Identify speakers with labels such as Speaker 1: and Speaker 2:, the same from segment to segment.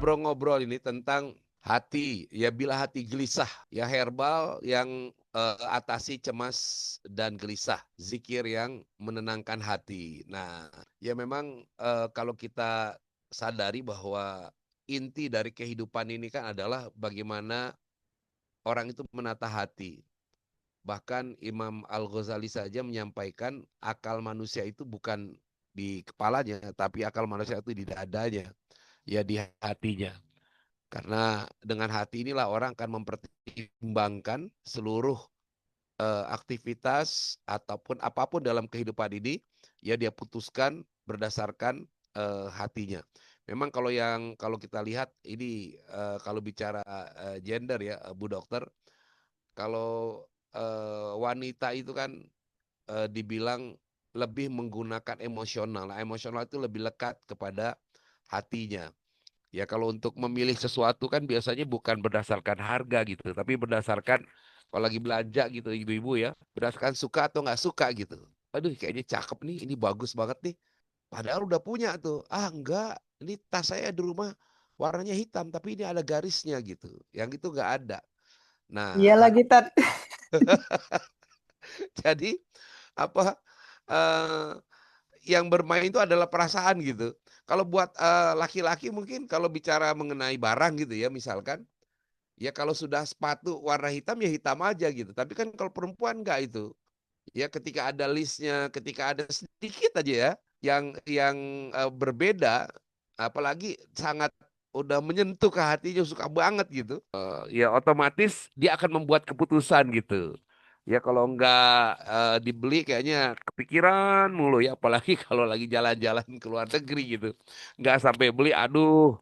Speaker 1: ngobrol-ngobrol ini tentang hati. Ya bila hati gelisah, ya herbal yang atasi cemas dan gelisah. Zikir yang menenangkan hati. Nah, ya memang kalau kita sadari bahwa inti dari kehidupan ini kan adalah bagaimana orang itu menata hati. Bahkan Imam Al-Ghazali saja menyampaikan akal manusia itu bukan di kepalanya, tapi akal manusia itu di dadanya, ya di hatinya. Karena dengan hati inilah orang akan mempertimbangkan seluruh aktivitas ataupun apapun dalam kehidupan ini, ya dia putuskan berdasarkan hatinya. Memang kalau kita lihat ini kalau bicara gender ya Bu Dokter, kalau wanita itu kan dibilang lebih menggunakan emosional. Nah, emosional itu lebih lekat kepada hatinya. Ya kalau untuk memilih sesuatu kan biasanya bukan berdasarkan harga gitu, tapi berdasarkan kalau lagi belanja gitu ibu-ibu ya, berdasarkan suka atau nggak suka gitu. Aduh kayaknya cakep nih, ini bagus banget nih. Padahal udah punya tuh. Ah enggak, ini tas saya di rumah warnanya hitam, tapi ini ada garisnya gitu. Yang itu nggak ada.
Speaker 2: Iya
Speaker 1: Nah,
Speaker 2: lagi, Tat.
Speaker 1: jadi apa eh, yang bermain itu adalah perasaan gitu. Kalau buat laki-laki mungkin kalau bicara mengenai barang gitu ya misalkan, ya kalau sudah sepatu warna hitam ya hitam aja gitu. Tapi kan kalau perempuan enggak itu. Ya ketika ada listnya, ketika ada sedikit aja ya yang berbeda, apalagi sangat udah menyentuh ke hatinya suka banget gitu. Ya otomatis dia akan membuat keputusan gitu. Ya kalau nggak dibeli kayaknya kepikiran mulu ya, apalagi kalau lagi jalan-jalan ke luar negeri gitu. Nggak sampai beli, aduh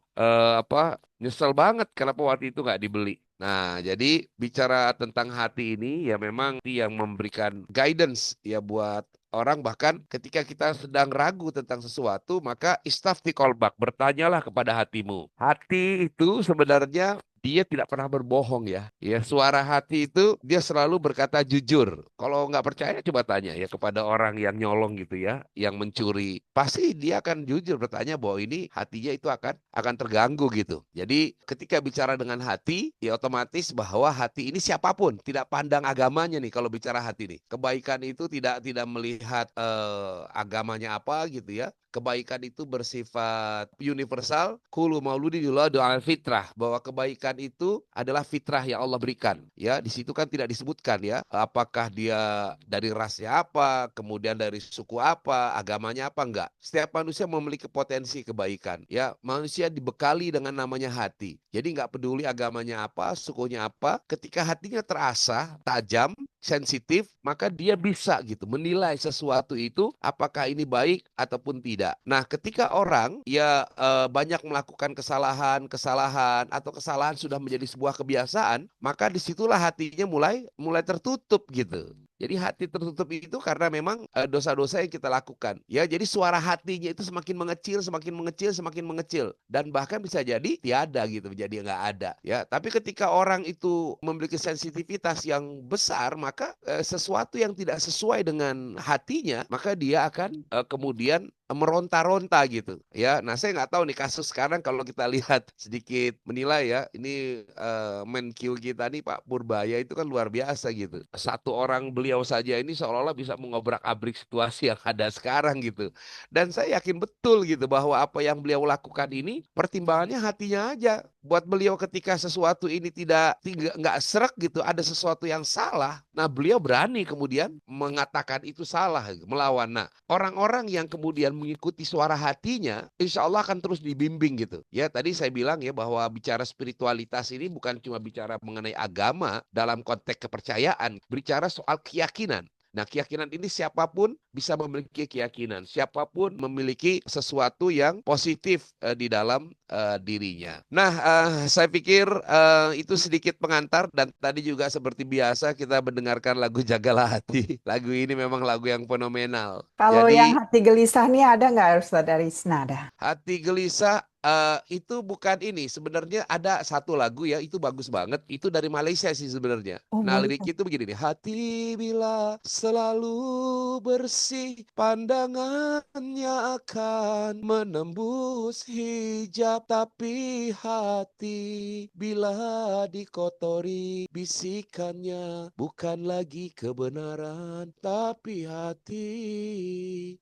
Speaker 1: nyesel banget kenapa waktu itu nggak dibeli. Nah, jadi bicara tentang hati ini ya memang yang memberikan guidance ya buat orang, bahkan ketika kita sedang ragu tentang sesuatu maka istafti kolbak, bertanyalah kepada hatimu. Hati itu sebenarnya dia tidak pernah berbohong ya. Ya, suara hati itu dia selalu berkata jujur. Kalau nggak percaya coba tanya ya kepada orang yang nyolong gitu ya, yang mencuri. Pasti dia akan jujur bertanya bahwa ini hatinya itu akan terganggu gitu. Jadi ketika bicara dengan hati, ya otomatis bahwa hati ini siapapun, tidak pandang agamanya nih kalau bicara hati nih. Kebaikan itu tidak melihat agamanya apa gitu ya. Kebaikan itu bersifat universal, kullu mauludin yuladu ala fitrah, bahwa kebaikan itu adalah fitrah yang Allah berikan. Ya, di situ kan tidak disebutkan ya, apakah dia dari rasnya apa, kemudian dari suku apa, agamanya apa, enggak. Setiap manusia memiliki potensi kebaikan. Ya, manusia dibekali dengan namanya hati. Jadi enggak peduli agamanya apa, sukunya apa, ketika hatinya terasah, tajam, sensitif, maka dia bisa gitu menilai sesuatu itu apakah ini baik ataupun tidak. Nah, ketika orang ya banyak melakukan kesalahan atau kesalahan sudah menjadi sebuah kebiasaan, maka disitulah hatinya mulai mulai tertutup gitu. Jadi hati tertutup itu karena memang dosa-dosa yang kita lakukan. Ya, jadi suara hatinya itu semakin mengecil, semakin mengecil, semakin mengecil, dan bahkan bisa jadi tiada gitu, jadi nggak ada. Ya, tapi ketika orang itu memiliki sensitivitas yang besar, maka sesuatu yang tidak sesuai dengan hatinya, maka dia akan kemudian meronta-ronta gitu ya. Nah saya nggak tahu nih kasus sekarang kalau kita lihat sedikit menilai ya, ini Menkyu kita nih Pak Purbaya itu kan luar biasa gitu. Satu orang beliau saja ini seolah-olah bisa mengobrak-abrik situasi yang ada sekarang gitu. Dan saya yakin betul gitu bahwa apa yang beliau lakukan ini pertimbangannya hatinya aja. Buat beliau ketika sesuatu ini tidak nggak serak gitu, ada sesuatu yang salah. Nah beliau berani kemudian mengatakan itu salah, melawan. Nah orang-orang yang kemudian mengikuti suara hatinya, insya Allah akan terus dibimbing gitu. Ya tadi saya bilang ya bahwa bicara spiritualitas ini bukan cuma bicara mengenai agama dalam konteks kepercayaan, bicara soal keyakinan. Nah, keyakinan ini siapapun bisa memiliki keyakinan, siapapun memiliki sesuatu yang positif di dalam dirinya. Nah, saya pikir itu sedikit pengantar, dan tadi juga seperti biasa kita mendengarkan lagu Jagalah Hati. Lagu ini memang lagu yang fenomenal.
Speaker 2: Kalau yang
Speaker 1: Jadi
Speaker 2: hati gelisah nih ada nggak Ustaz dari Isnada?
Speaker 1: hati gelisah itu bukan ini. Sebenarnya ada satu lagu ya, itu bagus banget. Itu dari Malaysia sih sebenarnya.
Speaker 2: Oh,
Speaker 1: Nah,
Speaker 2: boleh.
Speaker 1: lirik itu begini nih. Hati bila selalu bersih, pandangannya akan menembus hijab Tapi hati bila dikotori, bisikannya bukan lagi kebenaran. Tapi hati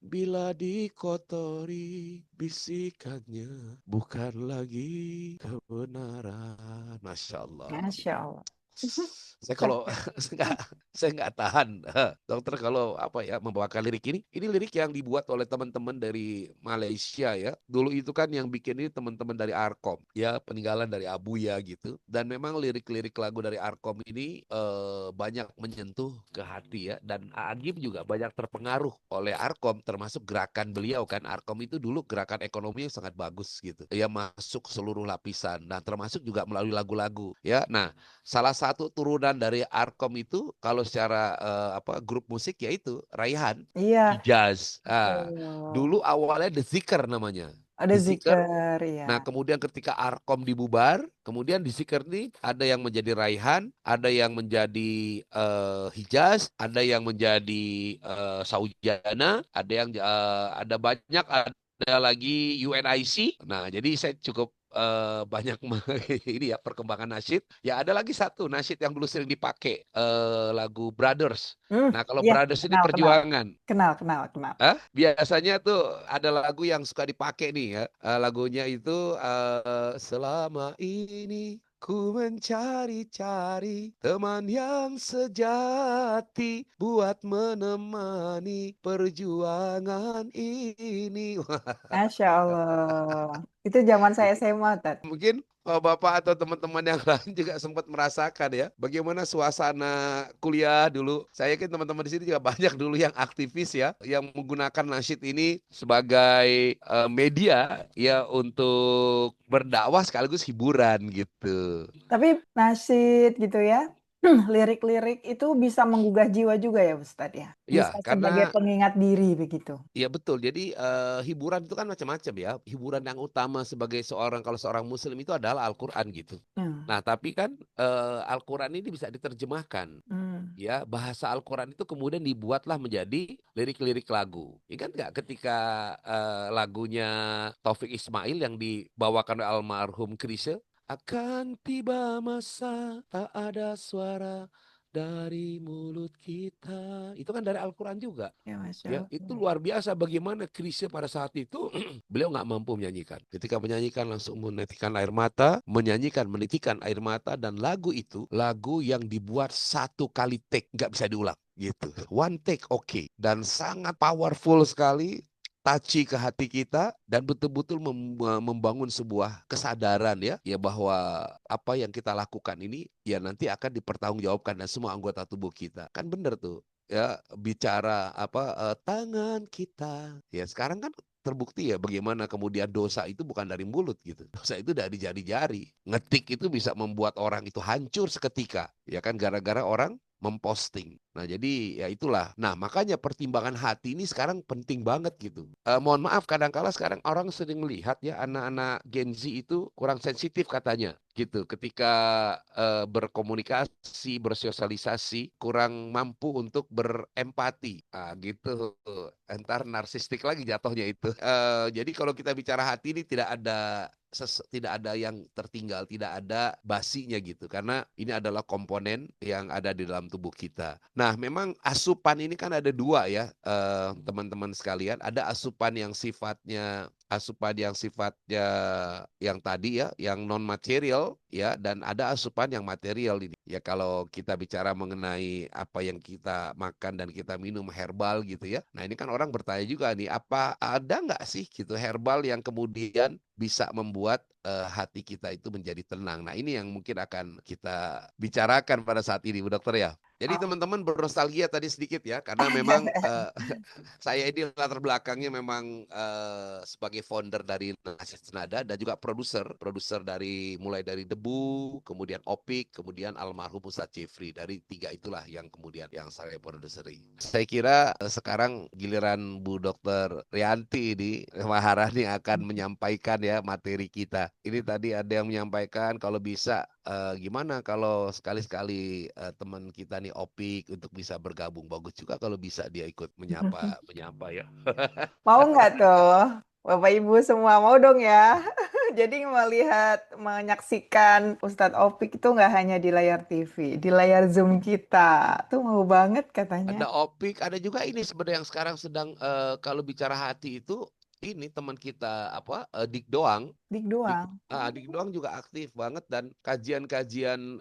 Speaker 1: bila dikotori, bisikannya bukan lagi kebenaran. Masya Allah.
Speaker 2: Masya Allah.
Speaker 1: Saya kalau
Speaker 2: Cakep.
Speaker 1: saya nggak tahan, dokter, kalau apa ya membawakan lirik ini lirik yang dibuat oleh teman-teman dari Malaysia ya. Dulu itu kan yang bikin ini teman-teman dari Arkom ya, peninggalan dari Abuya gitu. Dan memang lirik-lirik lagu dari Arkom ini banyak menyentuh ke hati ya. Dan Agim juga banyak terpengaruh oleh Arkom, termasuk gerakan beliau kan. Arkom itu dulu gerakan ekonomi yang sangat bagus gitu. Ya masuk seluruh lapisan. Nah termasuk juga melalui lagu-lagu ya. Nah salah satu turunan dari Arkom itu kalau secara grup musik yaitu Raihan,
Speaker 2: Iya,
Speaker 1: Hijaz.
Speaker 2: betul.
Speaker 1: Dulu awalnya The Zikr namanya.
Speaker 2: Ada
Speaker 1: The Zikr.
Speaker 2: zikir, ya.
Speaker 1: Nah, kemudian ketika Arkom dibubar, kemudian di Zikr nih ada yang menjadi Raihan, ada yang menjadi Hijaz, ada yang menjadi Saujana, ada banyak, ada lagi UNIC. Nah, jadi saya cukup banyak ini ya perkembangan nasyid. Ya ada lagi satu nasyid yang dulu sering dipakai, lagu Brothers.
Speaker 2: Hmm,
Speaker 1: Nah, kalau
Speaker 2: ya,
Speaker 1: Brothers ini
Speaker 2: kenal, kenal.
Speaker 1: perjuangan.
Speaker 2: Kenal, kenal, kenal.
Speaker 1: Biasanya tuh ada lagu yang suka dipakai nih ya. Lagunya itu selama ini ku mencari-cari teman yang sejati buat menemani perjuangan ini.
Speaker 2: Masya Allah. Itu zaman saya SMA, Tat.
Speaker 1: Mungkin Bapak atau teman-teman yang lain juga sempat merasakan ya bagaimana suasana kuliah dulu. Saya yakin teman-teman di sini juga banyak dulu yang aktivis ya, yang menggunakan nasyid ini sebagai media ya untuk berdakwah sekaligus hiburan gitu.
Speaker 2: Tapi nasyid gitu ya, lirik-lirik itu bisa menggugah jiwa juga ya, Ustadz ya. Bisa
Speaker 1: Ya,
Speaker 2: sebagai
Speaker 1: karena
Speaker 2: pengingat diri begitu.
Speaker 1: ya betul. Jadi hiburan itu kan macam-macam ya. Hiburan yang utama sebagai seorang, kalau seorang muslim itu adalah Al-Qur'an gitu.
Speaker 2: Hmm.
Speaker 1: Nah, tapi kan Al-Qur'an ini bisa diterjemahkan.
Speaker 2: Hmm.
Speaker 1: Ya, bahasa Al-Quran itu kemudian dibuatlah menjadi lirik-lirik lagu. Ingat nggak ketika lagunya Taufik Ismail yang dibawakan oleh almarhum Chrisye, akan tiba masa tak ada suara dari mulut kita. Itu kan dari Al-Quran juga.
Speaker 2: Ya, Masya
Speaker 1: Ya, itu
Speaker 2: Allah.
Speaker 1: luar biasa bagaimana Chrisye pada saat itu beliau nggak mampu menyanyikan. Ketika menyanyikan langsung menetikan air mata, menitikan air mata, dan lagu itu lagu yang dibuat satu kali take, nggak bisa diulang gitu. One take oke. Dan sangat powerful sekali, touchy ke hati kita, dan betul-betul membangun sebuah kesadaran ya bahwa apa yang kita lakukan ini ya nanti akan dipertanggungjawabkan dan semua anggota tubuh kita. Kan bener tuh ya, bicara tangan kita ya sekarang kan terbukti ya bagaimana kemudian dosa itu bukan dari mulut gitu, dosa itu dari jari-jari. Ngetik itu bisa membuat orang itu hancur seketika ya kan, gara-gara orang memposting. Nah jadi ya itulah. Nah makanya pertimbangan hati ini sekarang penting banget gitu. Mohon maaf kadangkala sekarang orang sering melihat ya anak-anak Gen Z itu kurang sensitif katanya gitu. Ketika berkomunikasi, bersosialisasi, kurang mampu untuk berempati. Gitu. Entar narsistik lagi jatuhnya itu. Jadi kalau kita bicara hati ini tidak ada yang tertinggal, tidak ada basinya gitu. Karena ini adalah komponen yang ada di dalam tubuh kita. Nah, memang asupan ini kan ada dua ya, teman-teman sekalian. Ada asupan yang sifatnya yang tadi ya, yang non material ya, dan ada asupan yang material ini. Ya kalau kita bicara mengenai apa yang kita makan dan kita minum herbal gitu ya. Nah, ini kan orang bertanya juga nih, apa ada nggak sih gitu herbal yang kemudian bisa membuat hati kita itu menjadi tenang. Nah, ini yang mungkin akan kita bicarakan pada saat ini, Bu Dokter ya. Jadi
Speaker 2: Oh.
Speaker 1: teman-teman bernostalgia tadi sedikit ya, karena memang saya ini latar belakangnya memang sebagai founder dari Nasyid Senada dan juga produser dari mulai dari Debu, kemudian Opik, kemudian almarhum Ustadz Jeffrey. Dari tiga itulah yang kemudian yang saya produseri. Saya kira sekarang giliran Bu Dokter Rianti ini Maharani akan menyampaikan ya materi kita. Ini tadi ada yang menyampaikan kalau bisa gimana kalau sekali-sekali teman kita nih Opik untuk bisa bergabung. Bagus juga kalau bisa dia ikut menyapa menyapa ya.
Speaker 2: Mau nggak tuh? Bapak Ibu semua mau dong ya? Jadi menyaksikan Ustadz Opik itu nggak hanya di layar TV, di layar Zoom kita. Tuh mau banget katanya.
Speaker 1: Ada Opik, ada juga ini sebenarnya yang sekarang sedang kalau bicara hati itu ini teman kita apa Dik Doang.
Speaker 2: Dik
Speaker 1: Dik,
Speaker 2: doang.
Speaker 1: Dik Doang juga aktif banget dan kajian-kajian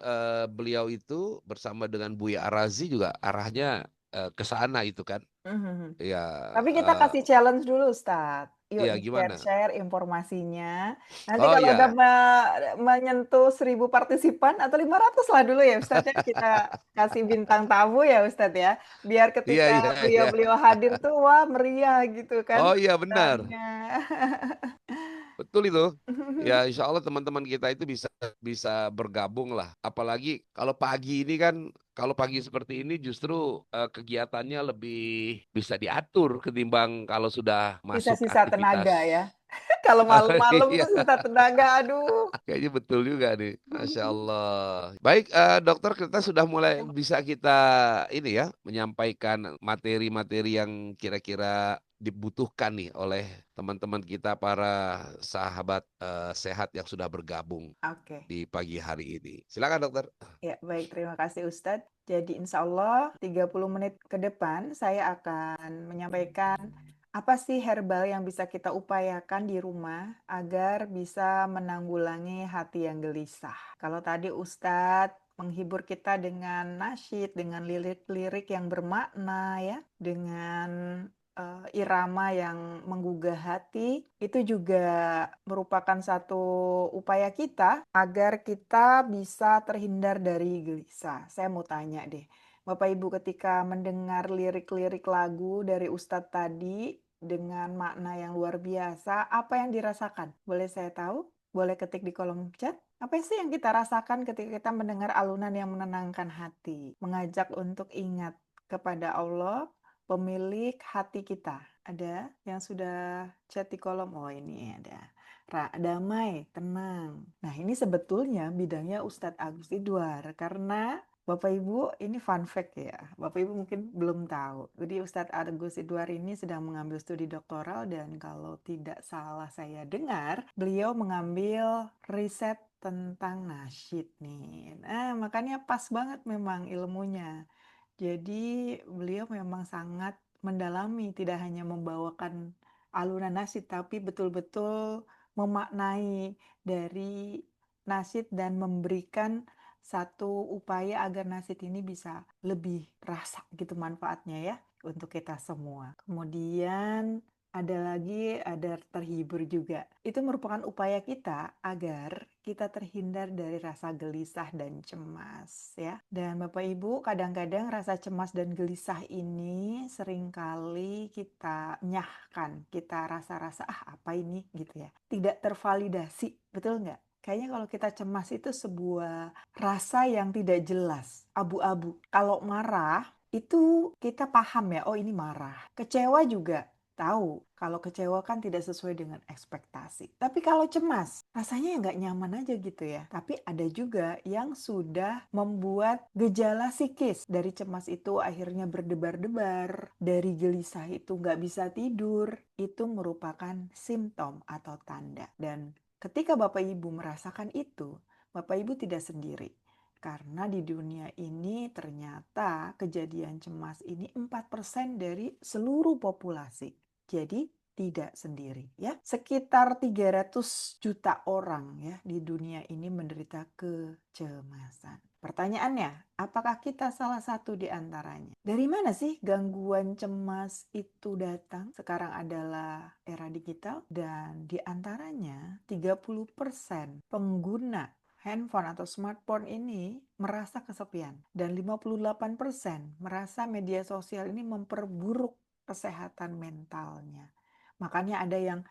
Speaker 1: beliau itu bersama dengan Buya Arazi juga arahnya ke sana itu kan.
Speaker 2: Mhm.
Speaker 1: Ya,
Speaker 2: Tapi kita kasih challenge dulu, Ustadz. Yuk
Speaker 1: ya gimana?
Speaker 2: di-share-share informasinya. Nanti
Speaker 1: Oh
Speaker 2: kalau udah
Speaker 1: ya,
Speaker 2: menyentuh 1.000 partisipan atau 500 lah dulu ya Ustadz ya, kita kasih bintang tamu ya Ustadz ya. Biar
Speaker 1: iya
Speaker 2: ketika
Speaker 1: iya iya.
Speaker 2: beliau-beliau hadir tuh, wah meriah gitu kan
Speaker 1: Oh iya benar.
Speaker 2: sambutannya.
Speaker 1: Betul itu. Ya, insya Allah teman-teman kita itu bisa bisa bergabung lah. Apalagi kalau pagi ini kan, kalau pagi seperti ini justru kegiatannya lebih bisa diatur ketimbang kalau sudah masuk
Speaker 2: Sisa-sisa tenaga
Speaker 1: aktivitas.
Speaker 2: ya. Kalau malam-malam
Speaker 1: Iya,
Speaker 2: tuh sisa tenaga, aduh.
Speaker 1: kayaknya betul juga nih. Masya Allah. Baik, dokter, kita sudah mulai bisa kita ini ya menyampaikan materi-materi yang kira-kira dibutuhkan nih oleh teman-teman kita para sahabat sehat yang sudah bergabung
Speaker 2: Oke.
Speaker 1: di pagi hari ini. Silakan dokter.
Speaker 2: Ya, baik. Terima kasih Ustadz. Jadi insya Allah 30 menit ke depan saya akan menyampaikan apa sih herbal yang bisa kita upayakan di rumah agar bisa menanggulangi hati yang gelisah. Kalau tadi Ustadz menghibur kita dengan nasyid, dengan lirik-lirik yang bermakna ya, dengan irama yang menggugah hati, itu juga merupakan satu upaya kita agar kita bisa terhindar dari gelisah. Saya mau tanya deh, Bapak Ibu ketika mendengar lirik-lirik lagu dari Ustadz tadi dengan makna yang luar biasa, apa yang dirasakan? Boleh saya tahu? Boleh ketik di kolom chat? Apa sih yang kita rasakan ketika kita mendengar alunan yang menenangkan hati? Mengajak untuk ingat kepada Allah, pemilik hati kita. Ada yang sudah chat di kolom? Oh ini ada. Damai, tenang. Nah ini sebetulnya bidangnya Ustadz Agus Idwar. Karena Bapak Ibu ini fun fact ya. Bapak Ibu mungkin belum tahu. Jadi Ustadz Agus Idwar ini sedang mengambil studi doktoral dan kalau tidak salah saya dengar, beliau mengambil riset tentang nasyid nih. Nah makanya pas banget memang ilmunya. Jadi beliau memang sangat mendalami, tidak hanya membawakan alunan nasyid, tapi betul-betul memaknai dari nasyid dan memberikan satu upaya agar nasyid ini bisa lebih terasa gitu manfaatnya ya untuk kita semua. Kemudian ada terhibur juga. Itu merupakan upaya kita agar kita terhindar dari rasa gelisah dan cemas ya. Dan Bapak Ibu, kadang-kadang rasa cemas dan gelisah ini seringkali kita nyahkan, kita rasa-rasa apa ini gitu ya. Tidak tervalidasi, betul nggak? Kayaknya kalau kita cemas itu sebuah rasa yang tidak jelas, abu-abu. Kalau marah, itu kita paham ya, oh ini marah. Kecewa juga tahu kalau kecewa kan tidak sesuai dengan ekspektasi. Tapi kalau cemas, rasanya ya nggak nyaman aja gitu ya. Tapi ada juga yang sudah membuat gejala psikis. Dari cemas itu akhirnya berdebar-debar. Dari gelisah itu nggak bisa tidur. Itu merupakan simptom atau tanda. Dan ketika Bapak Ibu merasakan itu, Bapak Ibu tidak sendiri. Karena di dunia ini ternyata kejadian cemas ini 4% dari seluruh populasi. Jadi tidak sendiri ya. Sekitar 300 juta orang ya di dunia ini menderita kecemasan. Pertanyaannya, apakah kita salah satu di antaranya? Dari mana sih gangguan cemas itu datang? Sekarang adalah era digital dan di antaranya 30% pengguna handphone atau smartphone ini merasa kesepian dan 58% merasa media sosial ini memperburuk kesehatan mentalnya. Makanya ada yang,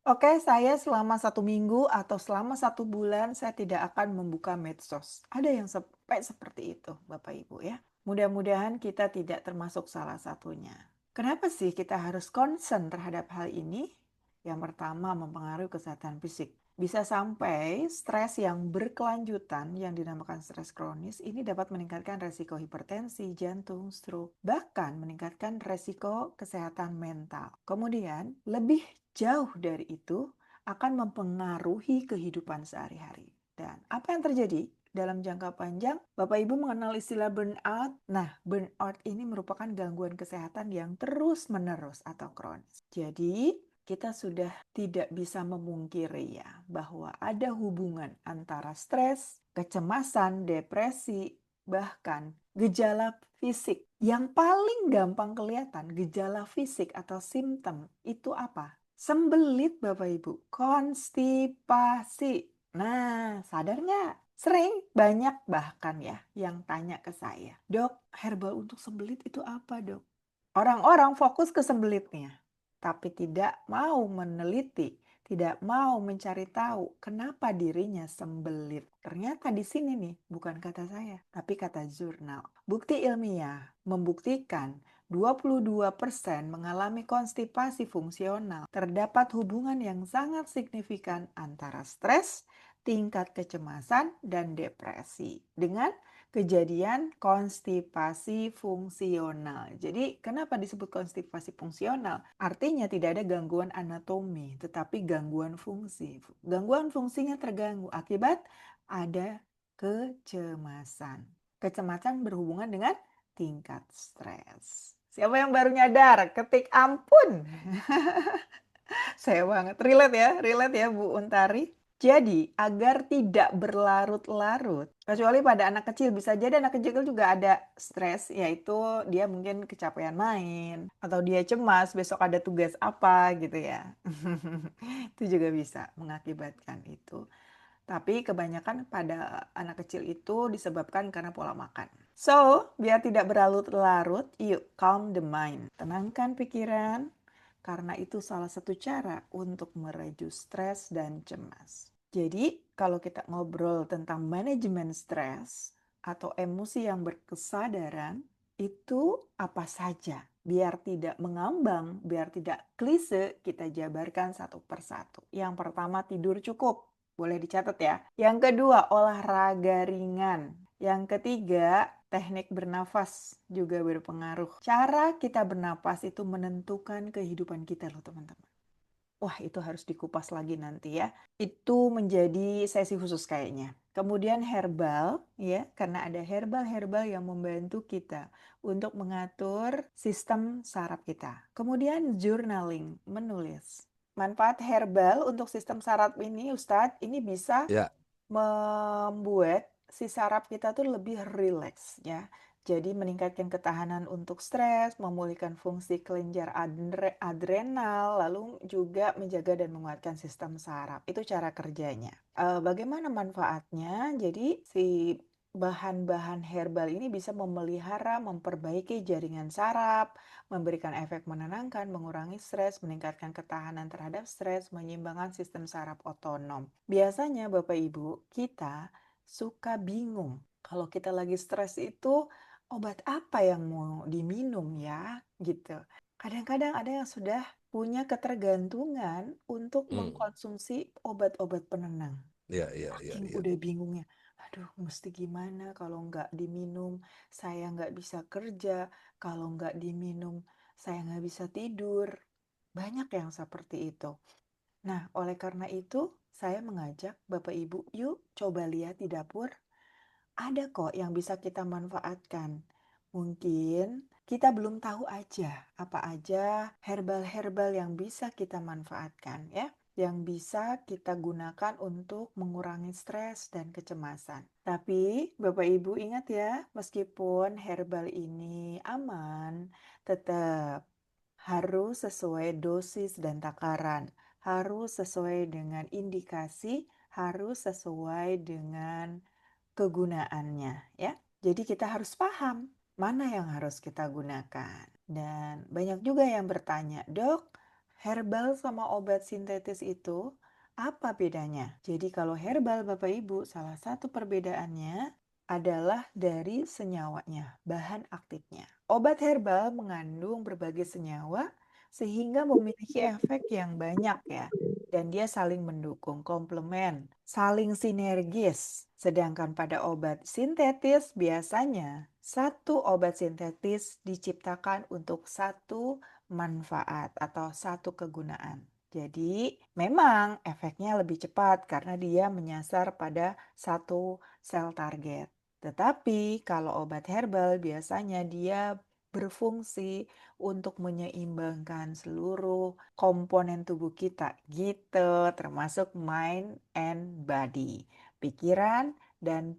Speaker 2: oke, saya selama 1 minggu atau selama 1 bulan saya tidak akan membuka medsos. Ada yang sampai seperti itu, Bapak Ibu ya. Mudah-mudahan kita tidak termasuk salah satunya. Kenapa sih kita harus concern terhadap hal ini? Yang pertama, mempengaruhi kesehatan fisik. Bisa sampai stres yang berkelanjutan yang dinamakan stres kronis ini dapat meningkatkan resiko hipertensi, jantung, stroke, bahkan meningkatkan resiko kesehatan mental. Kemudian, lebih jauh dari itu, akan mempengaruhi kehidupan sehari-hari. Dan apa yang terjadi? Dalam jangka panjang, Bapak Ibu mengenal istilah burnout. Nah, burnout ini merupakan gangguan kesehatan yang terus-menerus atau kronis. Jadi, kita sudah tidak bisa memungkiri ya bahwa ada hubungan antara stres, kecemasan, depresi, bahkan gejala fisik. Yang paling gampang kelihatan gejala fisik atau simptom itu apa? Sembelit Bapak Ibu, konstipasi. Nah, sadar nggak? Sering, banyak bahkan ya yang tanya ke saya, "Dok, herbal untuk sembelit itu apa, Dok?" Orang-orang fokus ke sembelitnya, tapi tidak mau meneliti, tidak mau mencari tahu kenapa dirinya sembelit. Ternyata di sini nih, bukan kata saya, tapi kata jurnal. Bukti ilmiah membuktikan 22% mengalami konstipasi fungsional. Terdapat hubungan yang sangat signifikan antara stres, tingkat kecemasan, dan depresi dengan kejadian konstipasi fungsional. Jadi, kenapa disebut konstipasi fungsional? Artinya tidak ada gangguan anatomi, tetapi gangguan fungsi. Gangguan fungsinya terganggu akibat ada kecemasan. Kecemasan berhubungan dengan tingkat stres. Siapa yang baru nyadar? Ketik ampun. Saya banget. Relate ya Bu Untari. Jadi, agar tidak berlarut-larut, kecuali pada anak kecil, bisa jadi anak kecil juga ada stres, yaitu dia mungkin kecapean main, atau dia cemas besok ada tugas apa gitu ya. Itu juga bisa mengakibatkan itu. Tapi kebanyakan pada anak kecil itu disebabkan karena pola makan. So, biar tidak berlarut-larut, yuk calm the mind. Tenangkan pikiran, karena itu salah satu cara untuk mereduce stres dan cemas. Jadi, kalau kita ngobrol tentang manajemen stres atau emosi yang berkesadaran, itu apa saja? Biar tidak mengambang, biar tidak klise, kita jabarkan satu persatu. Yang pertama, tidur cukup. Boleh dicatat ya. Yang kedua, olahraga ringan. Yang ketiga, teknik bernafas juga berpengaruh. Cara kita bernafas itu menentukan kehidupan kita loh teman-teman. Wah, itu harus dikupas lagi nanti ya. Itu menjadi sesi khusus kayaknya. Kemudian herbal ya, karena ada herbal-herbal yang membantu kita untuk mengatur sistem saraf kita. Kemudian journaling, menulis. Manfaat herbal untuk sistem saraf ini Ustadz, ini bisa
Speaker 1: Ya,
Speaker 2: membuat si saraf kita tuh lebih rileks ya. Jadi meningkatkan ketahanan untuk stres, memulihkan fungsi kelenjar adrenal, lalu juga menjaga dan menguatkan sistem saraf. Itu cara kerjanya. Bagaimana manfaatnya? Jadi si bahan-bahan herbal ini bisa memelihara, memperbaiki jaringan saraf, memberikan efek menenangkan, mengurangi stres, meningkatkan ketahanan terhadap stres, menyeimbangkan sistem saraf otonom. Biasanya Bapak Ibu, kita suka bingung. Kalau kita lagi stres itu obat apa yang mau diminum ya? Gitu. Kadang-kadang ada yang sudah punya ketergantungan untuk
Speaker 1: hmm.
Speaker 2: mengkonsumsi obat-obat penenang.
Speaker 1: Ya, ya, ya,
Speaker 2: Saking
Speaker 1: ya.
Speaker 2: udah bingungnya, aduh mesti gimana kalau nggak diminum, saya nggak bisa kerja, kalau nggak diminum, saya nggak bisa tidur. Banyak yang seperti itu. Nah, oleh karena itu, saya mengajak Bapak Ibu, yuk coba lihat di dapur. Ada kok yang bisa kita manfaatkan. Mungkin kita belum tahu aja apa aja herbal-herbal yang bisa kita manfaatkan ya, yang bisa kita gunakan untuk mengurangi stres dan kecemasan. Tapi Bapak Ibu ingat ya, meskipun herbal ini aman, tetap harus sesuai dosis dan takaran, harus sesuai dengan indikasi, harus sesuai dengan kegunaannya ya. Jadi kita harus paham mana yang harus kita gunakan. Dan banyak juga yang bertanya, "Dok, herbal sama obat sintetis itu apa bedanya?" Jadi kalau herbal Bapak Ibu, salah satu perbedaannya adalah dari senyawanya, bahan aktifnya. Obat herbal mengandung berbagai senyawa sehingga memiliki efek yang banyak ya, dan dia saling mendukung, komplement, saling sinergis. Sedangkan pada obat sintetis biasanya satu obat sintetis diciptakan untuk satu manfaat atau satu kegunaan. Jadi, memang efeknya lebih cepat karena dia menyasar pada satu sel target. Tetapi kalau obat herbal biasanya dia berfungsi untuk menyeimbangkan seluruh komponen tubuh kita gitu, termasuk mind and body, pikiran dan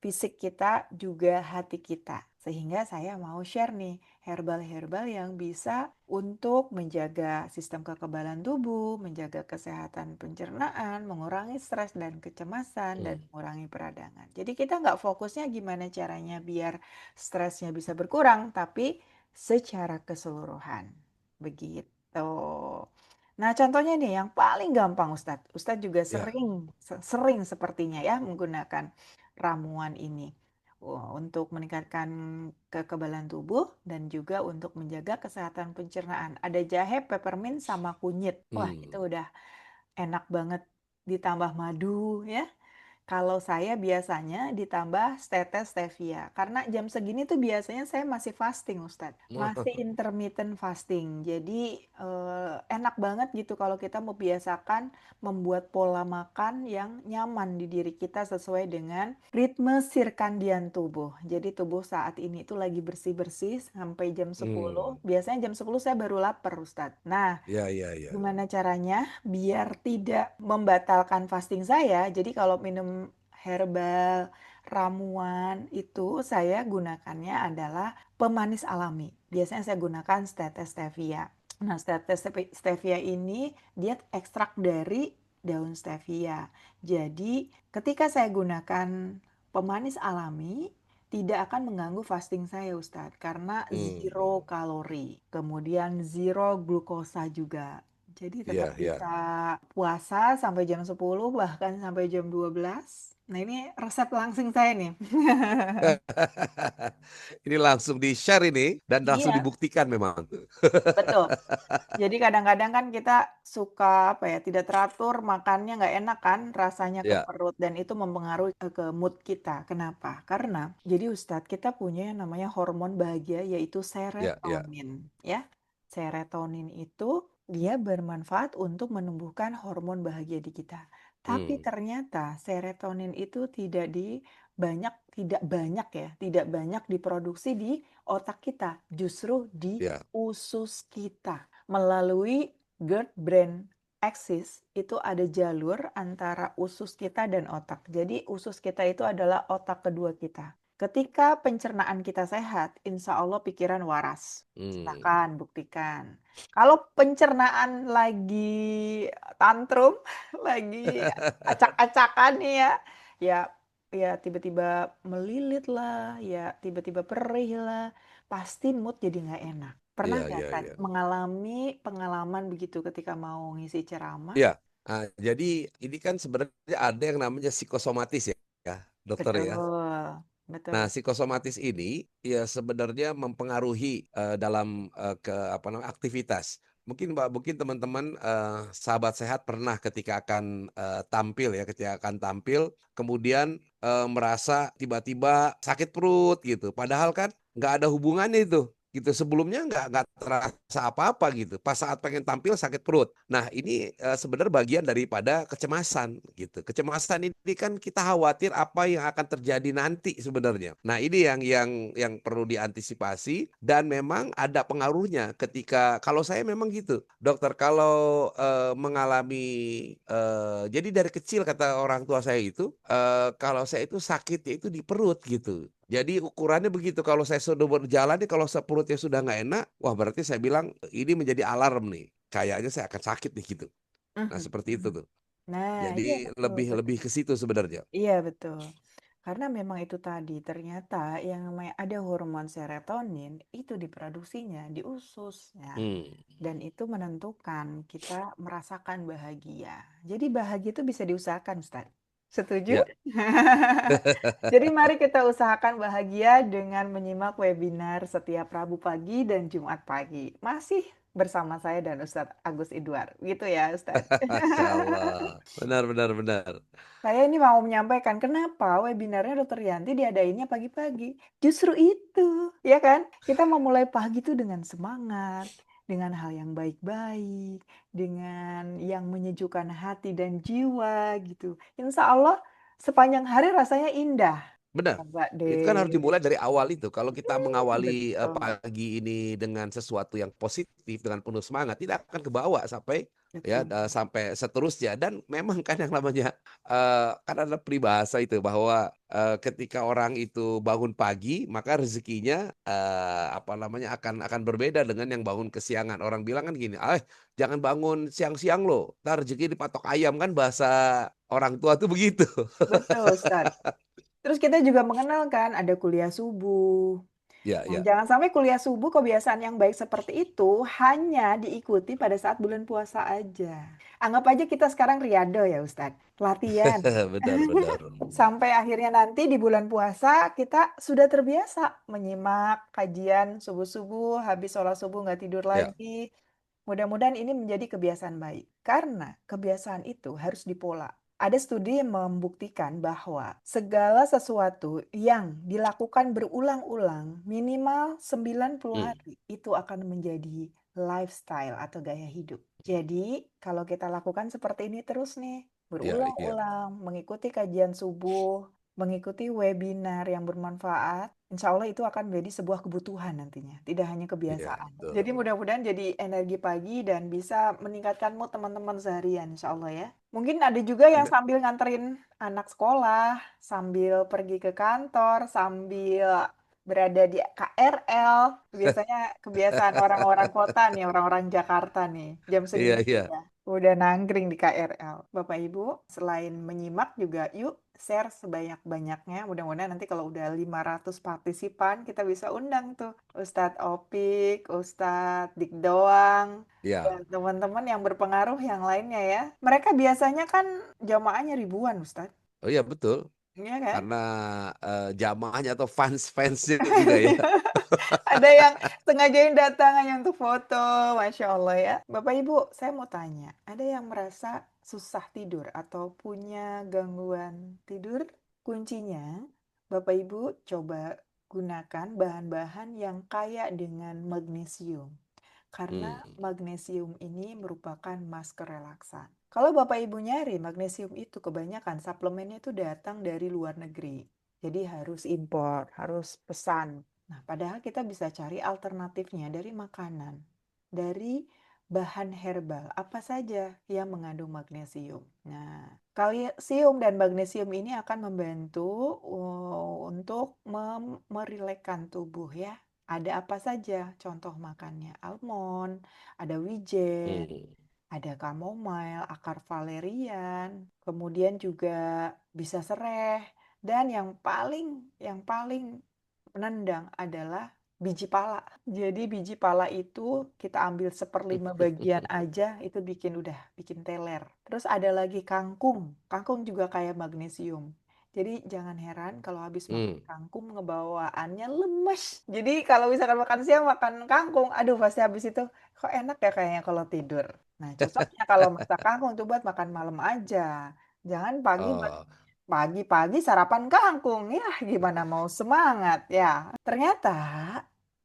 Speaker 2: fisik kita juga hati kita. Sehingga saya mau share nih herbal-herbal yang bisa untuk menjaga sistem kekebalan tubuh, menjaga kesehatan pencernaan, mengurangi stres dan kecemasan, dan
Speaker 1: Hmm.
Speaker 2: mengurangi peradangan. Jadi kita nggak fokusnya gimana caranya biar stresnya bisa berkurang, tapi secara keseluruhan. Begitu. Nah, contohnya nih yang paling gampang Ustadz. Ustadz juga
Speaker 1: Ya.
Speaker 2: sering sepertinya ya menggunakan ramuan ini. Untuk meningkatkan kekebalan tubuh dan juga untuk menjaga kesehatan pencernaan. Ada jahe, peppermint, sama kunyit. Wah, itu
Speaker 1: Hmm.
Speaker 2: udah enak banget ditambah madu ya. Kalau saya biasanya ditambah setetes stevia, karena jam segini tuh biasanya saya masih fasting Ustadz, masih intermittent fasting. Jadi enak banget gitu kalau kita membiasakan membuat pola makan yang nyaman di diri kita sesuai dengan ritme sirkadian tubuh. Jadi tubuh saat ini itu lagi bersih-bersih sampai jam 10.
Speaker 1: Hmm.
Speaker 2: Biasanya jam 10 saya baru lapar Ustadz. Nah,
Speaker 1: Ya, ya, ya.
Speaker 2: gimana caranya biar tidak membatalkan fasting saya? Jadi kalau minum herbal, ramuan itu saya gunakannya adalah pemanis alami. Biasanya saya gunakan stevia stevia. Nah, stevia ini dia ekstrak dari daun stevia. Jadi, ketika saya gunakan pemanis alami, tidak akan mengganggu fasting saya, Ustadz, karena zero
Speaker 1: Hmm.
Speaker 2: kalori, kemudian zero glukosa juga. Jadi tetap
Speaker 1: Ya, ya.
Speaker 2: bisa puasa sampai jam 10 bahkan sampai jam 12. Nah, ini resep langsung saya nih.
Speaker 1: Ini langsung di-share ini dan langsung
Speaker 2: Iya,
Speaker 1: dibuktikan memang.
Speaker 2: betul. Jadi kadang-kadang kan kita suka apa ya, tidak teratur, makannya nggak enak kan, rasanya ke
Speaker 1: Ya,
Speaker 2: perut dan itu mempengaruhi ke mood kita. Kenapa? Karena jadi Ustadz kita punya yang namanya hormon bahagia yaitu
Speaker 1: ya, ya.
Speaker 2: serotonin, ya. Serotonin itu dia bermanfaat untuk menumbuhkan hormon bahagia di kita. Tapi
Speaker 1: Hmm.
Speaker 2: ternyata serotonin itu tidak banyak ya, tidak banyak diproduksi di otak kita, justru di
Speaker 1: Ya.
Speaker 2: usus kita. Melalui gut brain axis itu ada jalur antara usus kita dan otak. Jadi usus kita itu adalah otak kedua kita. Ketika pencernaan kita sehat, insya Allah pikiran waras.
Speaker 1: Hmm.
Speaker 2: Silakan buktikan. Kalau pencernaan lagi tantrum, lagi acak-acakan nih ya, ya ya tiba-tiba melilit lah, ya tiba-tiba perih lah, pasti mood jadi nggak enak. Pernah
Speaker 1: Iya,
Speaker 2: nggak
Speaker 1: iya,
Speaker 2: Tan
Speaker 1: iya.
Speaker 2: mengalami pengalaman begitu ketika mau ngisi ceramah?
Speaker 1: Iya. Jadi ini kan sebenarnya ada yang namanya psikosomatis ya, dokter ya.
Speaker 2: Betul, betul.
Speaker 1: Nah, psikosomatis ini ya sebenarnya mempengaruhi dalam apa namanya aktivitas. Mungkin teman-teman sahabat sehat pernah ketika akan tampil ya, ketika akan tampil, kemudian merasa tiba-tiba sakit perut gitu. Padahal kan nggak ada hubungannya itu. Gitu sebelumnya nggak terasa apa-apa gitu. Pas saat pengen tampil sakit perut. Nah ini sebenarnya bagian daripada kecemasan gitu. Kecemasan ini kan kita khawatir apa yang akan terjadi nanti sebenarnya. Nah ini yang perlu diantisipasi dan memang ada pengaruhnya ketika kalau saya memang gitu dokter kalau mengalami jadi dari kecil kata orang tua saya itu kalau saya itu sakitnya itu di perut gitu. Jadi ukurannya begitu, kalau saya sudah berjalan nih, kalau perutnya sudah nggak enak, wah berarti saya bilang ini menjadi alarm nih. Kayaknya saya akan sakit nih gitu. Nah
Speaker 2: Mhm,
Speaker 1: seperti itu
Speaker 2: mhm.
Speaker 1: tuh.
Speaker 2: Nah, iya
Speaker 1: Jadi
Speaker 2: betul,
Speaker 1: lebih
Speaker 2: betul.
Speaker 1: lebih ke situ sebenarnya.
Speaker 2: Iya betul. Karena memang itu tadi, ternyata yang namanya ada hormon serotonin itu diproduksinya di usus ya.
Speaker 1: Hmm.
Speaker 2: Dan itu menentukan kita merasakan bahagia. Jadi bahagia itu bisa diusahakan, Ustaz. Setuju?
Speaker 1: Ya.
Speaker 2: Jadi mari kita usahakan bahagia dengan menyimak webinar setiap Rabu pagi dan Jumat pagi. Masih bersama saya dan Ustadz Agus Idwar. Gitu ya, Ustadz.
Speaker 1: Masya Allah. Benar, benar, benar.
Speaker 2: Saya ini mau menyampaikan kenapa webinarnya Dokter Yanti diadainnya pagi-pagi. Justru itu, ya kan? Kita memulai pagi itu dengan semangat, dengan hal yang baik-baik, dengan yang menyejukkan hati dan jiwa gitu. Insya Allah sepanjang hari rasanya indah.
Speaker 1: Benar.
Speaker 2: Coba
Speaker 1: Itu kan harus
Speaker 2: deh.
Speaker 1: dimulai dari awal itu. Kalau kita mengawali
Speaker 2: Betul,
Speaker 1: pagi ini dengan sesuatu yang positif, dengan penuh semangat, tidak akan kebawa sampai ya
Speaker 2: betul.
Speaker 1: sampai seterusnya. Dan memang kan yang namanya kan ada peribahasa itu bahwa ketika orang itu bangun pagi, maka rezekinya apa namanya akan berbeda dengan yang bangun kesiangan. Orang bilang kan gini, jangan bangun siang-siang loh, ntar rezeki dipatok ayam, kan bahasa orang tua tuh begitu.
Speaker 2: Betul, Ustaz. Terus kita juga mengenal kan ada kuliah subuh.
Speaker 1: Ya,
Speaker 2: Nah,
Speaker 1: ya.
Speaker 2: jangan sampai kuliah subuh kebiasaan yang baik seperti itu hanya diikuti pada saat bulan puasa aja. Anggap aja kita sekarang riado ya Ustadz, latihan.
Speaker 1: Benar, benar.
Speaker 2: Sampai akhirnya nanti di bulan puasa kita sudah terbiasa menyimak kajian subuh-subuh, habis sholat subuh nggak tidur
Speaker 1: Ya.
Speaker 2: lagi. Mudah-mudahan ini menjadi kebiasaan baik. Karena kebiasaan itu harus dipola. Ada studi yang membuktikan bahwa segala sesuatu yang dilakukan berulang-ulang minimal 90
Speaker 1: Hmm.
Speaker 2: hari itu akan menjadi lifestyle atau gaya hidup. Jadi, kalau kita lakukan seperti ini terus nih,
Speaker 1: Ya, iya.
Speaker 2: berulang-ulang, mengikuti kajian subuh, mengikuti webinar yang bermanfaat, insya Allah itu akan menjadi sebuah kebutuhan nantinya, tidak hanya
Speaker 1: Iya,
Speaker 2: kebiasaan. Jadi
Speaker 1: betul.
Speaker 2: mudah-mudahan jadi energi pagi dan bisa meningkatkan mood teman-teman seharian, insya Allah ya. Mungkin ada juga yang
Speaker 1: Ada.
Speaker 2: sambil nganterin anak sekolah, sambil pergi ke kantor, sambil berada di KRL. Biasanya kebiasaan orang-orang kota nih, orang-orang Jakarta nih, jam
Speaker 1: Iya,
Speaker 2: segini
Speaker 1: iya.
Speaker 2: udah nangkring di KRL. Bapak Ibu, selain menyimak juga yuk share sebanyak-banyaknya. Mudah-mudahan nanti kalau udah 500 partisipan, kita bisa undang tuh Ustadz Opik, Ustadz Dik Doang,
Speaker 1: Iya.
Speaker 2: dan teman-teman yang berpengaruh yang lainnya ya. Mereka biasanya kan jamaahnya ribuan, Ustadz.
Speaker 1: Oh iya, betul.
Speaker 2: Iya kan?
Speaker 1: Karena jamaahnya atau fans-fansnya juga ya.
Speaker 2: Ada yang sengajain datang hanya untuk foto, Masya Allah ya. Bapak Ibu, saya mau tanya, ada yang merasa susah tidur atau punya gangguan tidur? Kuncinya, Bapak Ibu coba gunakan bahan-bahan yang kaya dengan magnesium. Karena
Speaker 1: Hmm.
Speaker 2: magnesium ini merupakan masker relaksan. Kalau Bapak Ibu nyari magnesium itu kebanyakan suplemennya itu datang dari luar negeri. Jadi harus impor, harus pesan. Nah, padahal kita bisa cari alternatifnya dari makanan, dari bahan herbal, apa saja yang mengandung magnesium. Nah, kalsium dan magnesium ini akan membantu untuk merilekkan tubuh ya. Ada apa saja contoh makannya? Almond, ada wijen,
Speaker 1: Hmm.
Speaker 2: ada chamomile, akar valerian, kemudian juga bisa sereh, dan yang paling menendang adalah biji pala. Jadi biji pala itu kita ambil 1/5 bagian aja itu bikin teler. Terus ada lagi kangkung. Kangkung juga kaya magnesium. Jadi jangan heran kalau habis makan
Speaker 1: Hmm.
Speaker 2: kangkung ngebawaannya lemes. Jadi kalau misalkan makan siang makan kangkung, aduh pasti habis itu kok enak ya kayaknya kalau tidur. Nah, cocoknya kalau masak kangkung tuh buat makan malam aja. Jangan
Speaker 1: Oh,
Speaker 2: pagi-pagi sarapan kangkung. Ya, gimana mau semangat ya. Ternyata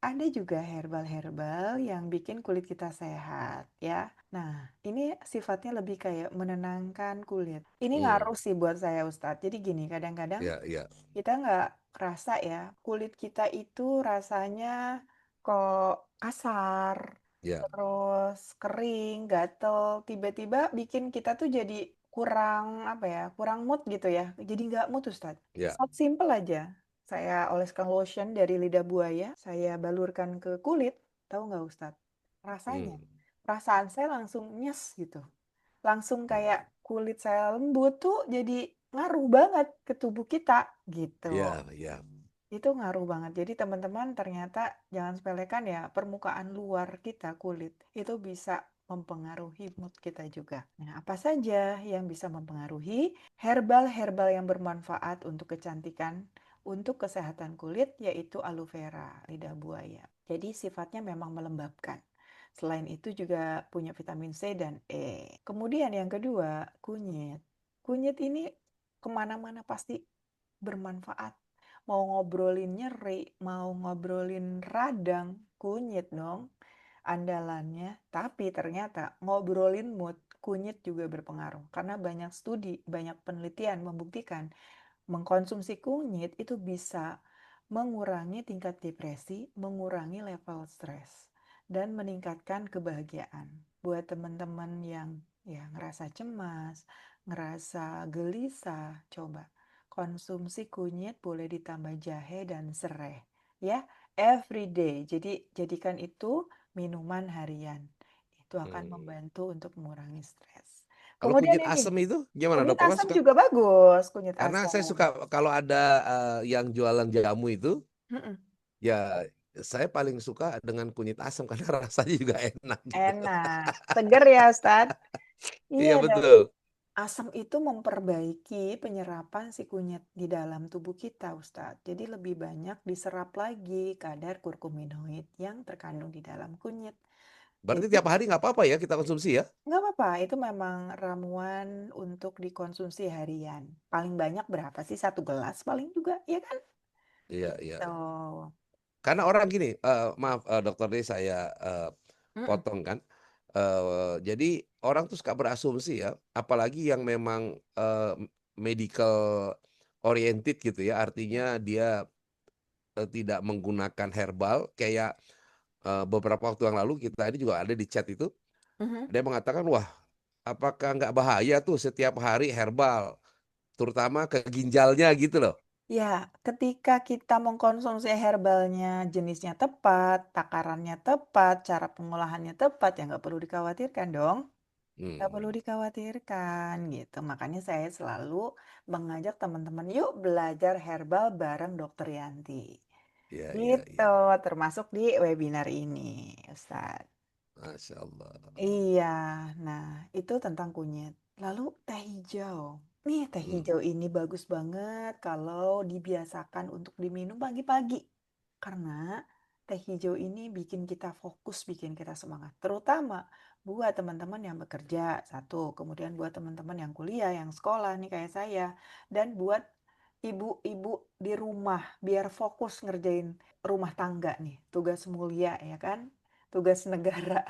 Speaker 2: ada juga herbal-herbal yang bikin kulit kita sehat ya. Nah, ini sifatnya lebih kayak menenangkan kulit. Ini
Speaker 1: hmm.
Speaker 2: ngaruh sih buat saya Ustadz. Jadi gini, kadang-kadang
Speaker 1: Ya, ya,
Speaker 2: kita nggak kerasa ya, kulit kita itu rasanya kok kasar,
Speaker 1: ya,
Speaker 2: terus kering, gatel, tiba-tiba bikin kita tuh jadi kurang apa ya, kurang mood gitu ya. Jadi nggak mood Ustaz.
Speaker 1: ya.
Speaker 2: Simple aja. Saya oleskan lotion dari lidah buaya, saya balurkan ke kulit, tahu nggak Ustaz? Rasanya,
Speaker 1: Hmm.
Speaker 2: perasaan saya langsung nyes gitu. Langsung kayak
Speaker 1: Hmm.
Speaker 2: kulit saya lembut tuh jadi ngaruh banget ke tubuh kita gitu.
Speaker 1: Ya, ya.
Speaker 2: Itu ngaruh banget. Jadi teman-teman ternyata jangan sepelekan ya, permukaan luar kita kulit itu bisa mempengaruhi mood kita juga. Nah, apa saja yang bisa mempengaruhi herbal-herbal yang bermanfaat untuk kecantikan, untuk kesehatan kulit yaitu aloe vera, lidah buaya. Jadi sifatnya memang melembabkan. Selain itu juga punya vitamin C dan E. Kemudian yang kedua, kunyit. Kunyit ini kemana-mana pasti bermanfaat. Mau ngobrolin nyeri, mau ngobrolin radang, kunyit dong. andalannya, tapi ternyata ngobrolin mood, kunyit juga berpengaruh. Karena banyak studi, banyak penelitian membuktikan mengkonsumsi kunyit itu bisa mengurangi tingkat depresi, mengurangi level stres, dan meningkatkan kebahagiaan. Buat teman-teman yang ya ngerasa cemas, ngerasa gelisah, coba konsumsi kunyit boleh ditambah jahe dan serai. Ya, every day. Jadi jadikan itu minuman harian. Itu akan
Speaker 1: Hmm.
Speaker 2: membantu untuk mengurangi stres.
Speaker 1: Kalau
Speaker 2: Kemudian
Speaker 1: kunyit
Speaker 2: ini,
Speaker 1: asem itu gimana
Speaker 2: kunyit
Speaker 1: dokter Mas
Speaker 2: asam
Speaker 1: suka?
Speaker 2: juga bagus, kunyit
Speaker 1: Karena saya
Speaker 2: asam.
Speaker 1: suka kalau ada yang jualan jamu itu,
Speaker 2: Mm-mm.
Speaker 1: ya saya paling suka dengan kunyit asam karena rasanya juga enak gitu.
Speaker 2: Enak, seger ya Ustadz. Iya,
Speaker 1: Iya
Speaker 2: dan
Speaker 1: betul.
Speaker 2: asam itu memperbaiki penyerapan si kunyit di dalam tubuh kita, Ustadz. Jadi lebih banyak diserap lagi kadar kurkuminoid yang terkandung di dalam kunyit.
Speaker 1: Berarti
Speaker 2: Jadi
Speaker 1: tiap hari nggak apa-apa ya kita konsumsi ya?
Speaker 2: nggak apa-apa, itu memang ramuan untuk dikonsumsi harian. Paling banyak berapa sih? 1 gelas paling juga, ya kan?
Speaker 1: Iya, iya.
Speaker 2: Gitu.
Speaker 1: Karena orang gini, maaf dokter deh saya
Speaker 2: Mm-mm.
Speaker 1: potong kan. Jadi orang tuh suka berasumsi ya, apalagi yang memang medical oriented gitu ya,
Speaker 2: Ya.
Speaker 1: artinya dia tidak menggunakan herbal. Kayak beberapa waktu yang lalu kita ini juga ada di chat itu,
Speaker 2: Mhm.
Speaker 1: dia mengatakan, wah apakah nggak bahaya tuh setiap hari herbal, terutama ke ginjalnya gitu loh.
Speaker 2: Ya, ketika kita mengkonsumsi herbalnya jenisnya tepat, takarannya tepat, cara pengolahannya tepat, ya nggak perlu dikhawatirkan dong. Nggak perlu
Speaker 1: Hmm,
Speaker 2: dikhawatirkan gitu. Makanya saya selalu mengajak teman-teman, yuk belajar herbal bareng Dokter Yanti.
Speaker 1: iya, iya,
Speaker 2: Gitu,
Speaker 1: iya.
Speaker 2: termasuk di webinar ini, Ustaz.
Speaker 1: Masya Allah.
Speaker 2: Iya, nah itu tentang kunyit. Lalu teh hijau. Nih teh
Speaker 1: Hmm,
Speaker 2: hijau ini bagus banget kalau dibiasakan untuk diminum pagi-pagi. Karena teh hijau ini bikin kita fokus, bikin kita semangat. Terutama buat teman-teman yang bekerja, satu. Kemudian buat teman-teman yang kuliah, yang sekolah nih kayak saya. Dan buat ibu-ibu di rumah, biar fokus ngerjain rumah tangga nih. Tugas mulia ya kan? Tugas negara.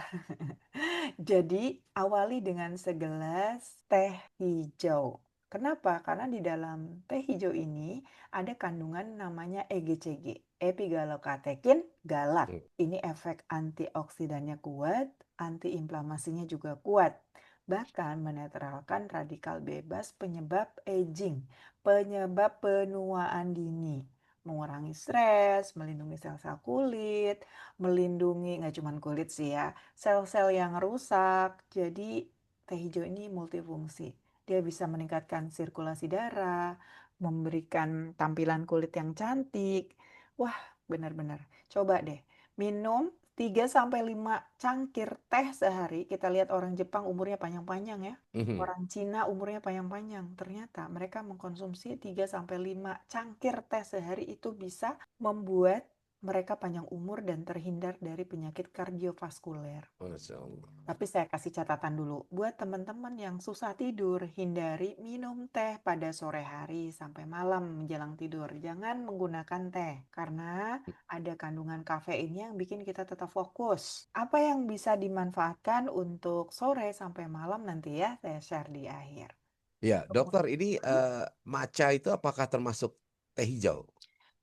Speaker 2: Jadi, awali dengan segelas teh hijau. Kenapa? Karena di dalam teh hijau ini ada kandungan namanya EGCG, epigalokatekin galat.
Speaker 1: hmm.
Speaker 2: Ini efek antioksidannya kuat, antiinflamasinya juga kuat. Bahkan menetralkan radikal bebas penyebab aging, penyebab penuaan dini, mengurangi stres, melindungi sel-sel kulit, melindungi nggak cuma kulit sih ya, sel-sel yang rusak. Jadi teh hijau ini multifungsi. Dia bisa meningkatkan sirkulasi darah, memberikan tampilan kulit yang cantik. Wah, benar-benar. Coba deh minum 3 sampai 5 cangkir teh sehari. Kita lihat orang Jepang umurnya panjang-panjang ya.
Speaker 1: Mhm.
Speaker 2: Orang Cina umurnya panjang-panjang. Ternyata mereka mengkonsumsi 3 sampai 5 cangkir teh sehari itu bisa membuat mereka panjang umur dan terhindar dari penyakit kardiovaskuler.
Speaker 1: Masya Allah.
Speaker 2: Tapi saya kasih catatan dulu, buat teman-teman yang susah tidur, hindari minum teh pada sore hari sampai malam menjelang tidur. Jangan menggunakan teh, karena ada kandungan kafein yang bikin kita tetap fokus. Apa yang bisa dimanfaatkan untuk sore sampai malam nanti ya, saya share di akhir.
Speaker 1: Ya, dokter ini
Speaker 2: Kemudian,
Speaker 1: matcha itu apakah termasuk teh hijau?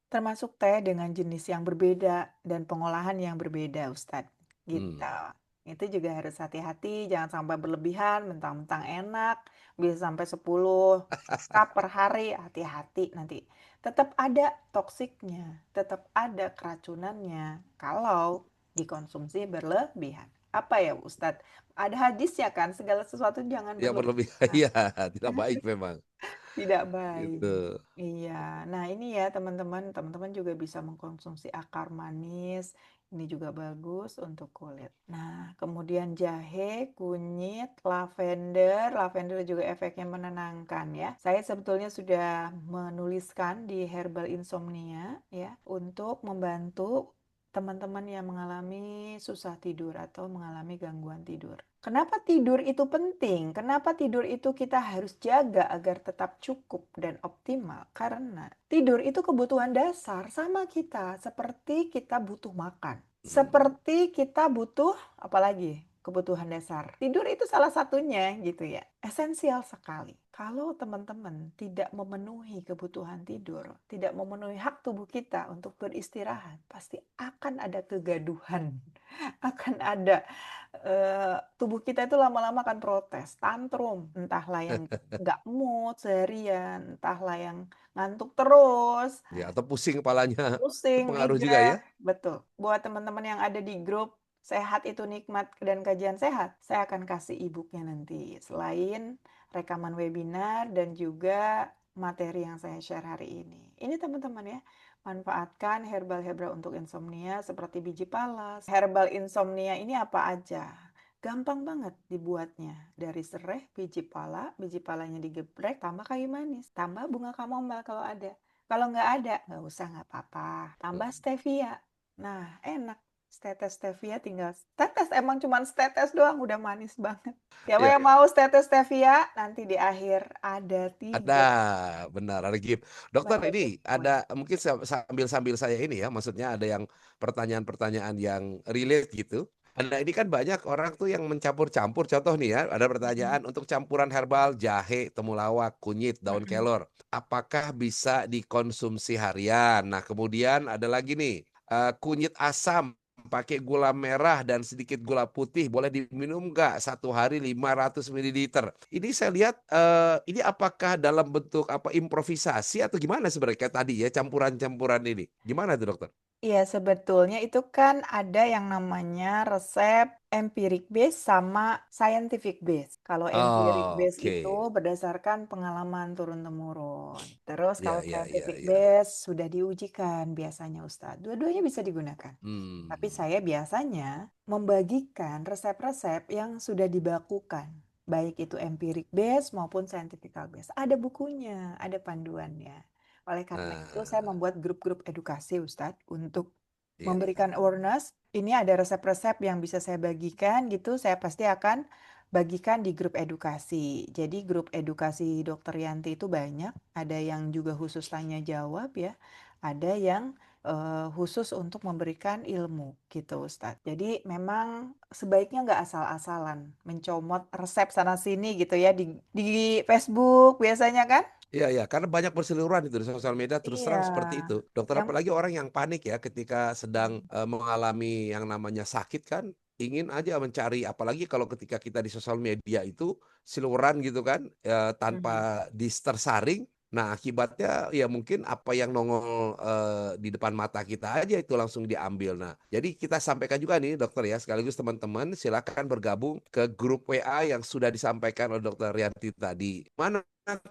Speaker 2: termasuk teh dengan jenis yang berbeda dan pengolahan yang berbeda, Ustadz. Gitu.
Speaker 1: Hmm.
Speaker 2: Itu juga harus hati-hati, jangan sampai berlebihan, mentang-mentang enak, bisa sampai 10 cup per hari, hati-hati nanti. Tetap ada toksiknya, tetap ada keracunannya kalau dikonsumsi berlebihan. Apa ya Ustadz? Ada hadisnya kan, segala sesuatu jangan
Speaker 1: Ya berlebih,
Speaker 2: berlebihan.
Speaker 1: iya tidak baik memang.
Speaker 2: Tidak baik.
Speaker 1: Gitu.
Speaker 2: Iya. Nah, ini ya teman-teman, teman-teman juga bisa mengkonsumsi akar manis. Ini juga bagus untuk kulit. Nah, kemudian jahe, kunyit, lavender. Lavender juga efeknya menenangkan ya. Saya sebetulnya sudah menuliskan di Herbal Insomnia ya untuk membantu teman-teman yang mengalami susah tidur atau mengalami gangguan tidur. Kenapa tidur itu penting? Kenapa tidur itu kita harus jaga agar tetap cukup dan optimal? Karena tidur itu kebutuhan dasar sama kita, seperti kita butuh makan. Seperti kita butuh apalagi kebutuhan dasar. Tidur itu salah satunya gitu ya. Esensial sekali. Kalau teman-teman tidak memenuhi kebutuhan tidur, tidak memenuhi hak tubuh kita untuk beristirahat, pasti akan ada kegaduhan. Akan ada tubuh kita itu lama-lama akan protes, tantrum, entahlah yang nggak mood seharian, entahlah yang ngantuk terus,
Speaker 1: Ya, atau pusing kepalanya. Itu
Speaker 2: pusing,
Speaker 1: pengaruh juga
Speaker 2: migrain,
Speaker 1: ya?
Speaker 2: betul. Buat teman-teman yang ada di grup Sehat Itu Nikmat dan Kajian Sehat, saya akan kasih e-booknya nanti. Selain rekaman webinar dan juga materi yang saya share hari ini. Ini teman-teman ya, manfaatkan herbal-herbal untuk insomnia seperti biji palas. Herbal insomnia ini apa aja? Gampang banget dibuatnya. Dari serai, biji palanya digeprek, tambah kayu manis, tambah bunga kamomil kalau ada. Kalau nggak ada, nggak usah, nggak apa-apa. Tambah stevia. Nah, enak. Setetes stevia tinggal tetes, emang cuman setetes doang, udah manis banget. Siapa
Speaker 1: Ya,
Speaker 2: yang mau setetes stevia, nanti di akhir ada
Speaker 1: ada,
Speaker 2: 3
Speaker 1: benar, ada gift. Dokter,
Speaker 2: metode
Speaker 1: ini
Speaker 2: poin.
Speaker 1: ada mungkin sambil-sambil saya ini ya, maksudnya ada yang pertanyaan-pertanyaan yang relate gitu. Ada ini kan banyak orang tuh yang mencampur-campur. Contoh nih ya, ada
Speaker 2: Mhm,
Speaker 1: pertanyaan untuk campuran herbal jahe, temulawak, kunyit, daun
Speaker 2: mhm.
Speaker 1: kelor. Apakah bisa dikonsumsi harian? Nah, kemudian ada lagi nih, kunyit asam pakai gula merah dan sedikit gula putih boleh diminum nggak satu hari 500 ml. Ini saya lihat ini apakah dalam bentuk apa improvisasi atau gimana sebenarnya kayak tadi ya campuran-campuran ini. Gimana tuh dokter?
Speaker 2: Iya, sebetulnya itu kan ada yang namanya resep empiric base sama scientific base. Kalau empiric base itu
Speaker 1: Oke.
Speaker 2: berdasarkan pengalaman turun-temurun. Terus
Speaker 1: Ya,
Speaker 2: kalau
Speaker 1: ya, ya,
Speaker 2: scientific
Speaker 1: ya.
Speaker 2: base sudah diujikan biasanya Ustadz. Dua-duanya bisa digunakan. Tapi
Speaker 1: Hmm.
Speaker 2: saya biasanya membagikan resep-resep yang sudah dibakukan. Baik itu empiric base maupun scientific base. Ada bukunya, ada panduannya. Oleh karena itu, saya
Speaker 1: Nah,
Speaker 2: membuat grup-grup edukasi, Ustadz, untuk
Speaker 1: iya, iya.
Speaker 2: memberikan awareness. Ini ada resep-resep yang bisa saya bagikan, gitu. Saya pasti akan bagikan di grup edukasi. Jadi, grup edukasi Dokter Yanti itu banyak. Ada yang juga khusus tanya jawab, ya. Ada yang khusus untuk memberikan ilmu, gitu, Ustadz. Jadi, memang sebaiknya nggak asal-asalan mencomot resep sana-sini, gitu ya, di Facebook biasanya kan.
Speaker 1: Iya, iya, karena banyak berseliweran itu di sosial media terus
Speaker 2: Iya,
Speaker 1: terang seperti itu. Dokter,
Speaker 2: yang
Speaker 1: apalagi orang yang panik ya ketika sedang mengalami yang namanya sakit kan ingin aja mencari apalagi kalau ketika kita di sosial media itu seliweran gitu kan
Speaker 2: Mhm.
Speaker 1: tanpa tersaring. Nah, akibatnya ya mungkin apa yang nongol di depan mata kita aja itu langsung diambil. Nah, jadi kita sampaikan juga nih dokter ya sekaligus teman-teman silakan bergabung ke grup WA yang sudah disampaikan oleh Dokter Rianti tadi. Mana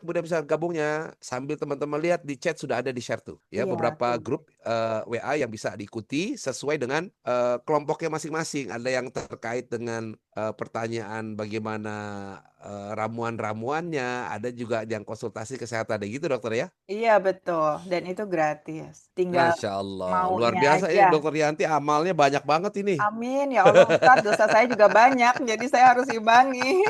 Speaker 1: kemudian bisa gabungnya sambil teman-teman lihat di chat sudah ada di share tuh ya
Speaker 2: Iya,
Speaker 1: beberapa
Speaker 2: tuh.
Speaker 1: grup WA yang bisa diikuti sesuai dengan kelompoknya masing-masing. Ada yang terkait dengan pertanyaan bagaimana ramuan-ramuannya, ada juga yang konsultasi kesehatan gitu dokter ya.
Speaker 2: Iya, betul, dan itu gratis. Tinggal
Speaker 1: Masya Allah, luar
Speaker 2: maunya
Speaker 1: biasa
Speaker 2: aja.
Speaker 1: ini dokter Yanti amalnya banyak banget ini.
Speaker 2: Amin, ya Allah Ustadz, dosa saya juga banyak, jadi saya harus imbangi.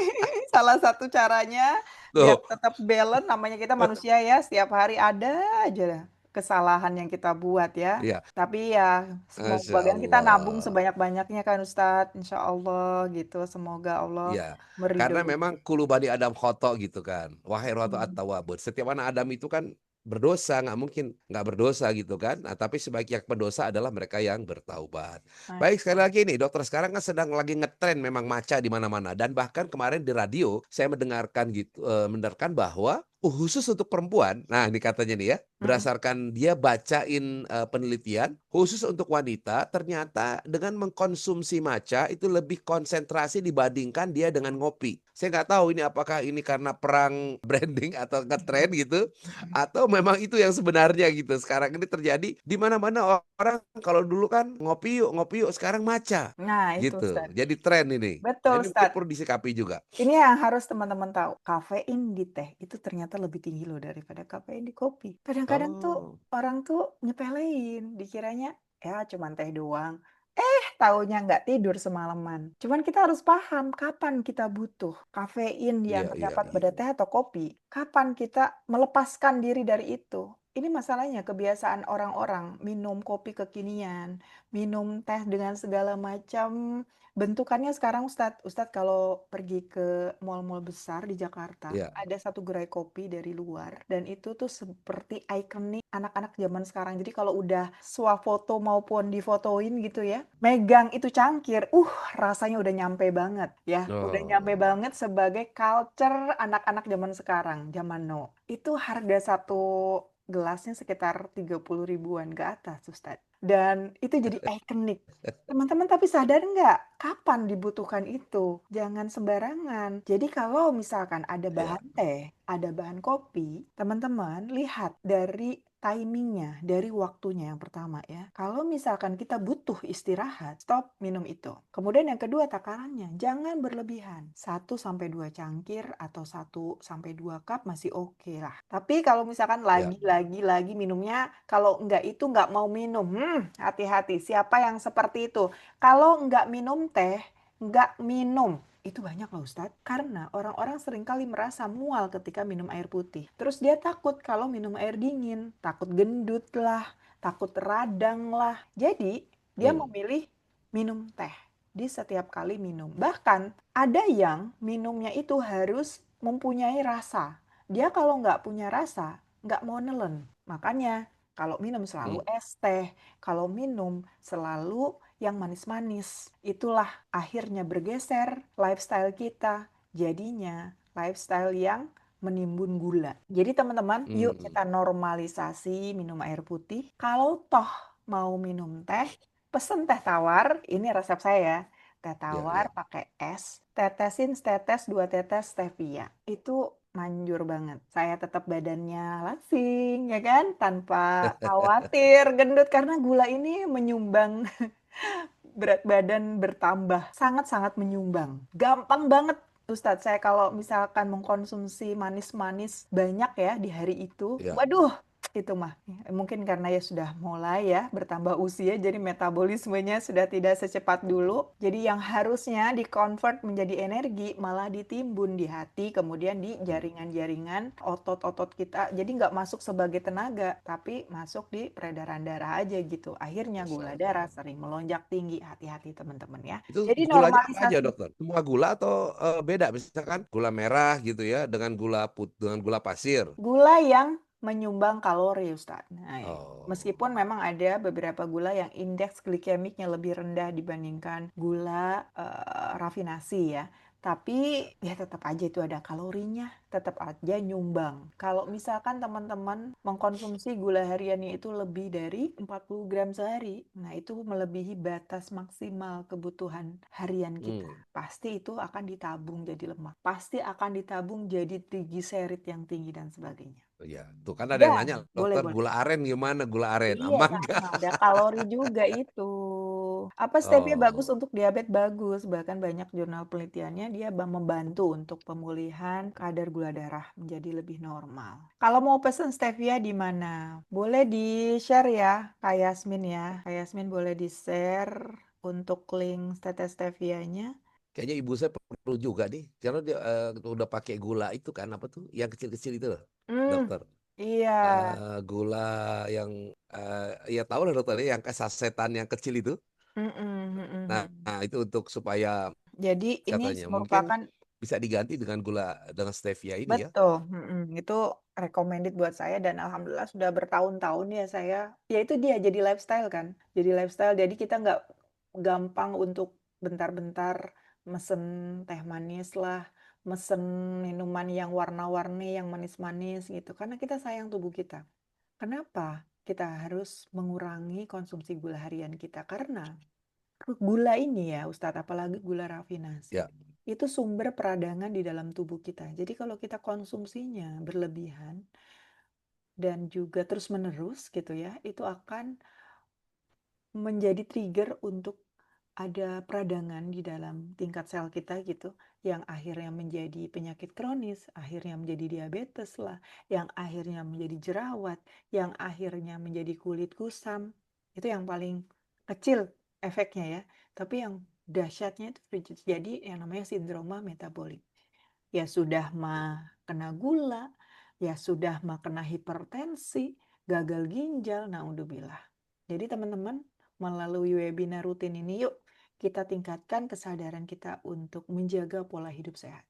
Speaker 2: Salah satu caranya biar
Speaker 1: Tuh,
Speaker 2: tetap balance, namanya kita manusia ya, setiap hari ada aja kesalahan yang kita buat ya.
Speaker 1: ya,
Speaker 2: Tapi ya,
Speaker 1: Masya
Speaker 2: semoga kita nabung
Speaker 1: Allah.
Speaker 2: sebanyak-banyaknya kan Ustadz, insya Allah gitu. Semoga Allah
Speaker 1: Ya, karena
Speaker 2: meridhoi
Speaker 1: memang
Speaker 2: kita.
Speaker 1: kulu bani Adam khoto gitu kan. Wahai roto
Speaker 2: Hmm.
Speaker 1: at-tawwabun. Setiap anak Adam itu kan berdosa, nggak mungkin nggak berdosa gitu kan. Nah, tapi sebaik yang pendosa adalah mereka yang bertaubat. Baik,
Speaker 2: Masya
Speaker 1: sekali
Speaker 2: Allah.
Speaker 1: lagi nih, dokter sekarang kan sedang lagi ngetren memang maca di mana-mana. Dan bahkan kemarin di radio saya mendengarkan gitu, mendengarkan bahwa khusus untuk perempuan, nah ini katanya nih ya,
Speaker 2: Mm.
Speaker 1: berdasarkan dia bacain penelitian, khusus untuk wanita ternyata dengan mengkonsumsi matcha itu lebih konsentrasi dibandingkan dia dengan ngopi. Saya nggak tahu ini apakah ini karena perang branding atau ngetren gitu, atau memang itu yang sebenarnya gitu. Sekarang ini terjadi di mana-mana orang kalau dulu kan ngopi yuk, sekarang matcha
Speaker 2: Nah, itu
Speaker 1: gitu.
Speaker 2: Ustaz.
Speaker 1: Jadi tren ini. Nah,
Speaker 2: Betul,
Speaker 1: ini mungkin
Speaker 2: Ustaz.
Speaker 1: perlu disikapi juga.
Speaker 2: Ini yang harus teman-teman tahu. Kafein di teh itu ternyata lebih tinggi loh daripada kafein di kopi. Kadang-kadang tuh
Speaker 1: Oh,
Speaker 2: orang tuh nyepelein, dikiranya ya cuman teh doang. Taunya nggak tidur semalaman. Cuman kita harus paham kapan kita butuh kafein yang
Speaker 1: iya, iya,
Speaker 2: terdapat pada
Speaker 1: iya.
Speaker 2: teh atau kopi. Kapan kita melepaskan diri dari itu. ini masalahnya kebiasaan orang-orang minum kopi kekinian, minum teh dengan segala macam bentukannya sekarang Ustadz. Ustadz kalau pergi ke mall-mall besar di Jakarta,
Speaker 1: Ya,
Speaker 2: ada satu gerai kopi dari luar dan itu tuh seperti ikonik anak-anak zaman sekarang. Jadi kalau udah swafoto maupun difotoin gitu ya, megang itu cangkir, rasanya udah nyampe banget ya. Udah nyampe
Speaker 1: oh,
Speaker 2: banget sebagai culture anak-anak zaman sekarang, zaman now. Itu harga satu gelasnya sekitar 30 ribuan ke atas, Ustadz. Dan itu jadi ikonik. Teman-teman tapi sadar nggak kapan dibutuhkan itu? Jangan sembarangan. Jadi kalau misalkan ada
Speaker 1: ya,
Speaker 2: bahan teh, ada bahan kopi, teman-teman lihat dari timingnya, dari waktunya yang pertama ya. Kalau misalkan kita butuh istirahat, stop minum itu. Kemudian yang kedua takarannya, jangan berlebihan. 1 sampai 2 cangkir atau 1 sampai 2 cup masih oke lah. Tapi kalau misalkan
Speaker 1: ya.
Speaker 2: lagi minumnya, kalau enggak itu enggak mau minum, hati-hati. Siapa yang seperti itu? Kalau enggak minum teh, enggak minum. Itu banyak loh Ustadz, karena orang-orang seringkali merasa mual ketika minum air putih. Terus dia takut kalau minum air dingin, takut gendut lah, takut radang lah. Jadi dia
Speaker 1: Hmm.
Speaker 2: memilih minum teh di setiap kali minum. Bahkan ada yang minumnya itu harus mempunyai rasa. Dia kalau nggak punya rasa, nggak mau nelen. Makanya kalau minum selalu
Speaker 1: Hmm.
Speaker 2: es teh, kalau minum selalu yang manis-manis. Itulah akhirnya bergeser lifestyle kita. Jadinya lifestyle yang menimbun gula. Jadi teman-teman, yuk
Speaker 1: Hmm.
Speaker 2: kita normalisasi minum air putih. Kalau toh mau minum teh, pesen teh tawar. Ini resep saya ya. Teh
Speaker 1: Ya,
Speaker 2: tawar
Speaker 1: ya.
Speaker 2: pakai es, tetesin setetes 2 tetes stevia. Itu manjur banget. Saya tetap badannya langsing, ya kan? Tanpa khawatir gendut karena gula ini menyumbang berat badan bertambah. Sangat-sangat menyumbang. Gampang banget Ustadz, saya kalau misalkan mengkonsumsi manis-manis banyak ya di hari itu,
Speaker 1: Ya.
Speaker 2: waduh, itu mah. Mungkin karena ya sudah mulai ya bertambah usia, jadi metabolismenya sudah tidak secepat dulu. Jadi yang harusnya di-convert menjadi energi malah ditimbun di hati, kemudian di
Speaker 1: Hmm.
Speaker 2: jaringan-jaringan otot-otot kita. Jadi nggak masuk sebagai tenaga, tapi masuk di peredaran darah aja gitu. Akhirnya
Speaker 1: Masya
Speaker 2: gula darah
Speaker 1: Allah.
Speaker 2: sering melonjak tinggi. Hati-hati teman-teman ya.
Speaker 1: Itu
Speaker 2: Jadi
Speaker 1: gulanya apa aja,
Speaker 2: normalisasi
Speaker 1: dokter? Semua gula atau beda? Misalkan gula merah gitu ya, dengan gula pasir.
Speaker 2: gula yang menyumbang kalori, Ustaz. Nah,
Speaker 1: Oh.
Speaker 2: meskipun memang ada beberapa gula yang indeks glikemiknya lebih rendah dibandingkan gula rafinasi ya. Tapi ya tetap aja itu ada kalorinya, tetap aja nyumbang. Kalau misalkan teman-teman mengkonsumsi gula hariannya itu lebih dari 40 gram sehari, nah itu melebihi batas maksimal kebutuhan harian kita.
Speaker 1: Hmm.
Speaker 2: Pasti itu akan ditabung jadi lemak. Pasti akan ditabung jadi trigliserid yang tinggi dan sebagainya.
Speaker 1: Ya, tuh kan ada yang nanya,
Speaker 2: Dan boleh
Speaker 1: dokter
Speaker 2: boleh.
Speaker 1: gula aren gimana? Gula aren
Speaker 2: Iya,
Speaker 1: aman
Speaker 2: sama
Speaker 1: nggak?
Speaker 2: ada kalori juga itu. Apa stevia bagus
Speaker 1: Oh,
Speaker 2: untuk diabetes bagus, bahkan banyak jurnal penelitiannya dia membantu untuk pemulihan kadar gula darah menjadi lebih normal. Kalau mau pesen stevia di mana? Boleh di-share ya, Kak Yasmin ya. Kak Yasmin boleh di-share untuk link tetes stevianya.
Speaker 1: kayaknya ibu saya perlu juga nih, karena dia udah pakai gula itu kan apa tuh, yang kecil-kecil itu loh,
Speaker 2: Hmm,
Speaker 1: dokter.
Speaker 2: iya.
Speaker 1: Gula yang ya tahu lah dokter ya, yang kesasetan yang kecil itu.
Speaker 2: Mm-mm, mm-mm,
Speaker 1: Nah,
Speaker 2: mm.
Speaker 1: itu untuk supaya
Speaker 2: Jadi ini
Speaker 1: katanya mungkin
Speaker 2: merupakan
Speaker 1: bisa diganti dengan gula dengan stevia ini ya.
Speaker 2: betul, itu recommended buat saya dan alhamdulillah sudah bertahun-tahun ya saya. Ya itu dia jadi lifestyle kan, jadi lifestyle. Jadi kita nggak gampang untuk bentar-bentar mesen teh manis lah, mesen minuman yang warna-warni, yang manis-manis gitu. Karena kita sayang tubuh kita. Kenapa kita harus mengurangi konsumsi gula harian kita? Karena gula ini ya Ustadz, apalagi gula rafinasi,
Speaker 1: Ya,
Speaker 2: itu sumber peradangan di dalam tubuh kita. Jadi kalau kita konsumsinya berlebihan dan juga terus-menerus gitu ya, itu akan menjadi trigger untuk ada peradangan di dalam tingkat sel kita gitu, yang akhirnya menjadi penyakit kronis, akhirnya menjadi diabetes lah, yang akhirnya menjadi jerawat, yang akhirnya menjadi kulit kusam. Itu yang paling kecil efeknya ya. Tapi yang dahsyatnya itu terjadi yang namanya sindroma metabolik. Ya sudah mah kena gula, ya sudah mah kena hipertensi, gagal ginjal, naudzubillah. Jadi teman-teman, melalui webinar rutin ini yuk kita tingkatkan kesadaran kita untuk menjaga pola hidup sehat.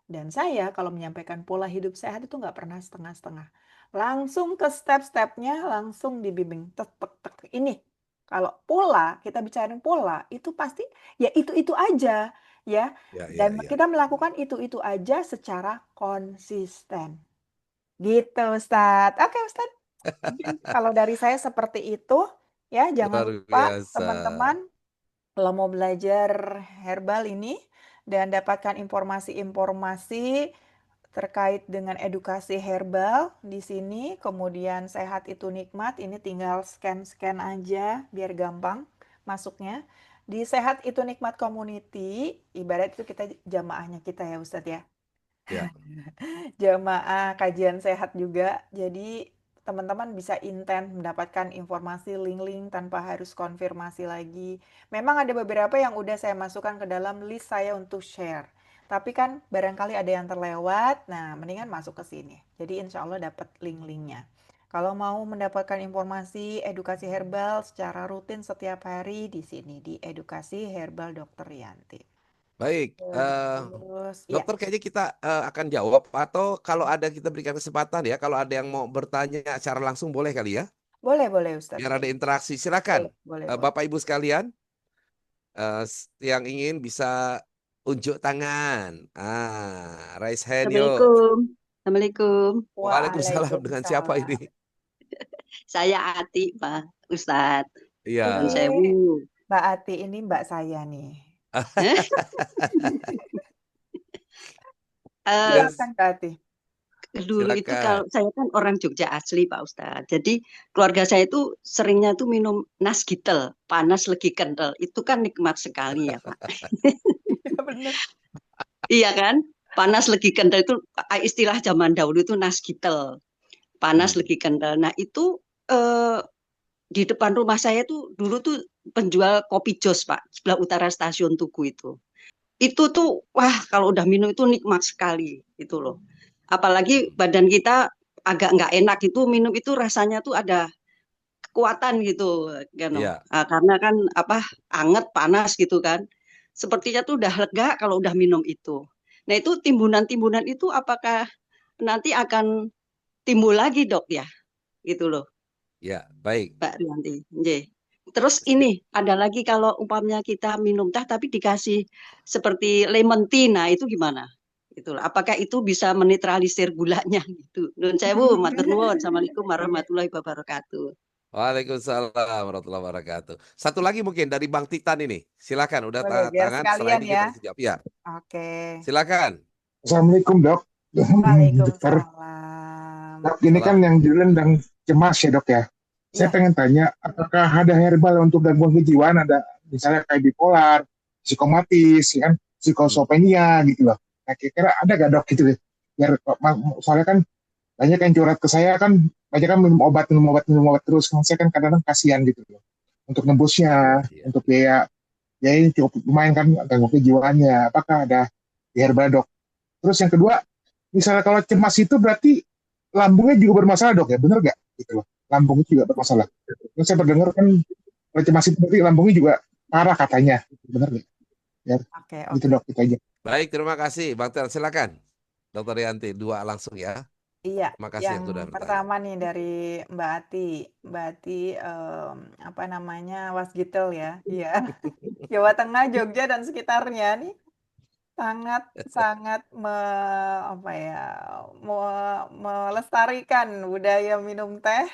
Speaker 2: Dan saya kalau menyampaikan pola hidup sehat itu nggak pernah setengah-setengah. Langsung ke step-stepnya, langsung dibimbing. Tek, tek, tek. Ini, kalau pola, kita bicarain pola, itu pasti ya itu-itu aja. Ya,
Speaker 1: Ya, ya,
Speaker 2: dan
Speaker 1: ya.
Speaker 2: kita melakukan itu-itu aja secara konsisten. Gitu, Ustadz. Oke, Ustadz. Mungkin kalau dari saya seperti itu, ya jangan
Speaker 1: Luar
Speaker 2: lupa
Speaker 1: biasa.
Speaker 2: teman-teman kalau mau belajar herbal ini dan dapatkan informasi-informasi terkait dengan edukasi herbal di sini, kemudian sehat itu nikmat, ini tinggal scan-scan aja biar gampang masuknya. Di Sehat Itu Nikmat Community, ibarat itu kita jamaahnya kita ya Ustadz ya.
Speaker 1: Ya,
Speaker 2: Jamaah kajian sehat juga. Jadi teman-teman bisa intent mendapatkan informasi link-link tanpa harus konfirmasi lagi. Memang ada beberapa yang udah saya masukkan ke dalam list saya untuk share. Tapi kan barangkali ada yang terlewat, nah mendingan masuk ke sini. Jadi insya Allah dapat link-linknya. Kalau mau mendapatkan informasi edukasi herbal secara rutin setiap hari di sini, di Edukasi Herbal Dokter Rianti.
Speaker 1: baik.
Speaker 2: Terus, ya
Speaker 1: Dokter kayaknya kita akan jawab atau kalau ada kita berikan kesempatan ya, kalau ada yang mau bertanya secara langsung boleh kali ya,
Speaker 2: boleh boleh Ustadz,
Speaker 1: biar ada
Speaker 2: boleh.
Speaker 1: interaksi. Silakan,
Speaker 2: Boleh, boleh, boleh.
Speaker 1: Bapak Ibu sekalian, yang ingin bisa unjuk tangan. Raise hand yuk.
Speaker 3: Assalamualaikum. Assalamualaikum.
Speaker 1: Waalaikumsalam. Dengan siapa ini?
Speaker 2: Waalaikumsalam.
Speaker 3: Saya Ati, Pak Ustadz.
Speaker 1: Iya.
Speaker 3: Nun
Speaker 2: Ini
Speaker 3: sewu.
Speaker 2: Mbak Ati, ini Mbak saya nih.
Speaker 3: Eh,
Speaker 1: Yes,
Speaker 2: Silakan Mbak Ati.
Speaker 3: dulu itu
Speaker 1: silakan.
Speaker 3: kalau saya kan orang Jogja asli, Pak Ustadz. Jadi keluarga saya itu seringnya tuh minum nasgitel, panas legi kental. Itu kan nikmat sekali ya, Pak.
Speaker 2: Iya bener.
Speaker 3: Iya kan? Panas legi kental itu istilah zaman dahulu itu nasgitel, panas
Speaker 1: Hmm.
Speaker 3: legi kental. Nah, itu eh, di depan rumah saya tuh dulu tuh penjual kopi jos, Pak, sebelah utara stasiun Tugu itu. Itu tuh wah kalau udah minum itu nikmat sekali itu loh. Apalagi badan kita agak nggak enak itu minum itu rasanya tuh ada kekuatan gitu kan.
Speaker 1: Iya,
Speaker 3: Karena kan apa anget panas gitu kan. Sepertinya tuh udah lega kalau udah minum itu. Nah, itu timbunan-timbunan itu apakah nanti akan timbul lagi, Dok ya? Gitu loh,
Speaker 1: ya, baik.
Speaker 3: Mbak Rianti. Nggih. Terus ini ada lagi kalau umpamanya kita minum teh tapi dikasih seperti lemon tea, nah itu gimana? Itulah. Apakah itu bisa menetralisir gulanya gitu? Nuwun sewu, matur nuwun. Assalamualaikum
Speaker 2: Iya.
Speaker 3: warahmatullahi wabarakatuh.
Speaker 1: Waalaikumsalam warahmatullahi wabarakatuh. Satu lagi mungkin dari Bang Titan ini. Silakan, udah
Speaker 2: Boleh, biar
Speaker 1: tangan. Setelah
Speaker 2: sekalian
Speaker 1: ini
Speaker 2: ya.
Speaker 1: kita bisa jawab. Ya,
Speaker 2: Oke.
Speaker 1: silakan.
Speaker 4: Assalamualaikum dok. Dokter,
Speaker 2: Waalaikumsalam.
Speaker 4: dok ini kan
Speaker 1: Salam.
Speaker 4: yang jualan dan cemas ya dok ya. Saya
Speaker 2: Iya.
Speaker 4: pengen tanya, apakah ada herbal untuk gangguan kejiwaan? Ada misalnya kayak bipolar, psikomatis, ya kan,
Speaker 1: Hmm.
Speaker 4: psikosopenia gitu loh. Nah kira-kira ada gak dok gitu deh? Biar soalnya kan banyak yang curhat ke saya kan, banyak kan minum obat terus. Kan saya kan kadang-kadang kasihan gitu loh. Untuk nembusnya,
Speaker 1: Iya.
Speaker 4: untuk biaya, ya ini cukup lumayan kan gangguan kejiwaannya. Apakah ada di herbal dok? Terus yang kedua, misalnya kalau cemas itu berarti lambungnya juga bermasalah dok ya, bener nggak? Gitu loh. Lambung itu juga bermasalah. Terus saya mendengar kan kalau cemas itu berarti lambungnya juga parah katanya, bener nggak? Ya,
Speaker 2: Oke,
Speaker 4: gitu
Speaker 2: oke.
Speaker 4: dok, itu aja.
Speaker 1: Baik, terima kasih. Bang Titan, silakan. Dokter Yanti, dua langsung ya.
Speaker 2: Iya,
Speaker 1: Terima kasih
Speaker 2: yang
Speaker 1: yang sudah bertanya.
Speaker 2: pertama nih dari Mbak Ati. Mbak Ati, apa namanya, Wasgitel ya. Iya. Jawa Tengah, Jogja, dan sekitarnya nih. Sangat sangat apa ya, melestarikan budaya minum teh.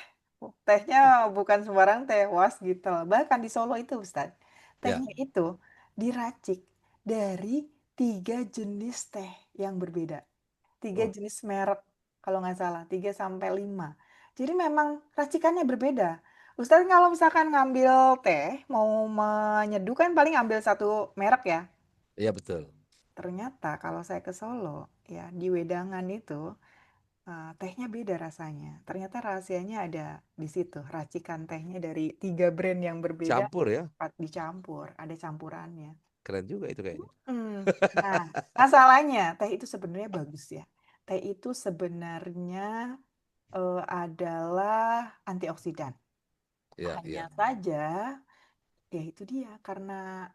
Speaker 2: Tehnya bukan sembarang teh was gitu. Bahkan di Solo itu Ustaz,
Speaker 1: Ya,
Speaker 2: tehnya itu diracik dari 3 jenis teh yang berbeda. Tiga
Speaker 1: oh,
Speaker 2: jenis merek kalau nggak salah, 3 sampai 5. Jadi memang racikannya berbeda. Ustaz kalau misalkan ngambil teh, mau menyeduh kan paling ambil satu merek ya.
Speaker 1: iya betul.
Speaker 2: Ternyata kalau saya ke Solo, ya di Wedangan itu tehnya beda rasanya. Ternyata rahasianya ada di situ. Racikan tehnya dari 3 brand yang berbeda
Speaker 1: Campur ya.
Speaker 2: dicampur, ada campurannya.
Speaker 1: Keren juga itu kayaknya.
Speaker 2: Nah, masalahnya teh itu sebenarnya bagus ya. Teh itu sebenarnya adalah antioksidan.
Speaker 1: Ya,
Speaker 2: Hanya
Speaker 1: ya.
Speaker 2: saja, ya itu dia, karena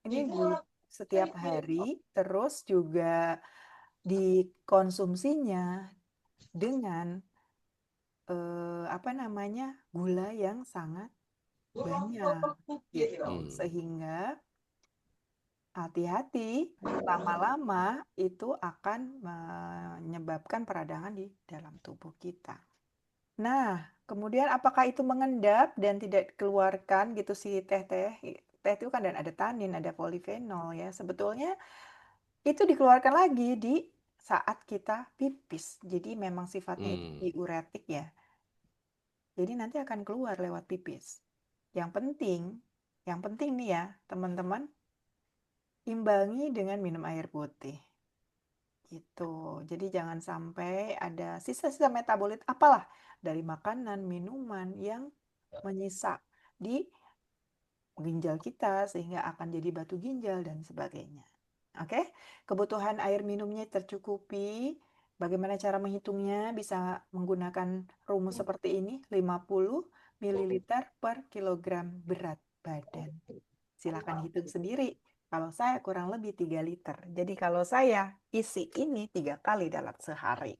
Speaker 2: ini di setiap hari, terus juga dikonsumsinya dengan apa namanya, gula yang sangat banyak gitu.
Speaker 1: Hmm.
Speaker 2: Sehingga hati-hati, lama-lama itu akan menyebabkan peradangan di dalam tubuh kita. Nah, kemudian apakah itu mengendap dan tidak dikeluarkan gitu si teh-teh? Teh itu kan dan ada tanin, ada polifenol ya. Sebetulnya itu dikeluarkan lagi di saat kita pipis. Jadi memang sifatnya itu
Speaker 1: Hmm.
Speaker 2: diuretik ya. Jadi nanti akan keluar lewat pipis. Yang penting nih ya, teman-teman, imbangi dengan minum air putih. Gitu. Jadi jangan sampai ada sisa-sisa metabolit apalah dari makanan, minuman yang menyisa di ginjal kita sehingga akan jadi batu ginjal dan sebagainya. Oke, kebutuhan air minumnya tercukupi. Bagaimana cara menghitungnya? Bisa menggunakan rumus seperti ini, 50 ml per kilogram berat badan. Silakan hitung sendiri. Kalau saya kurang lebih 3 liter. Jadi kalau saya isi ini 3 kali dalam sehari.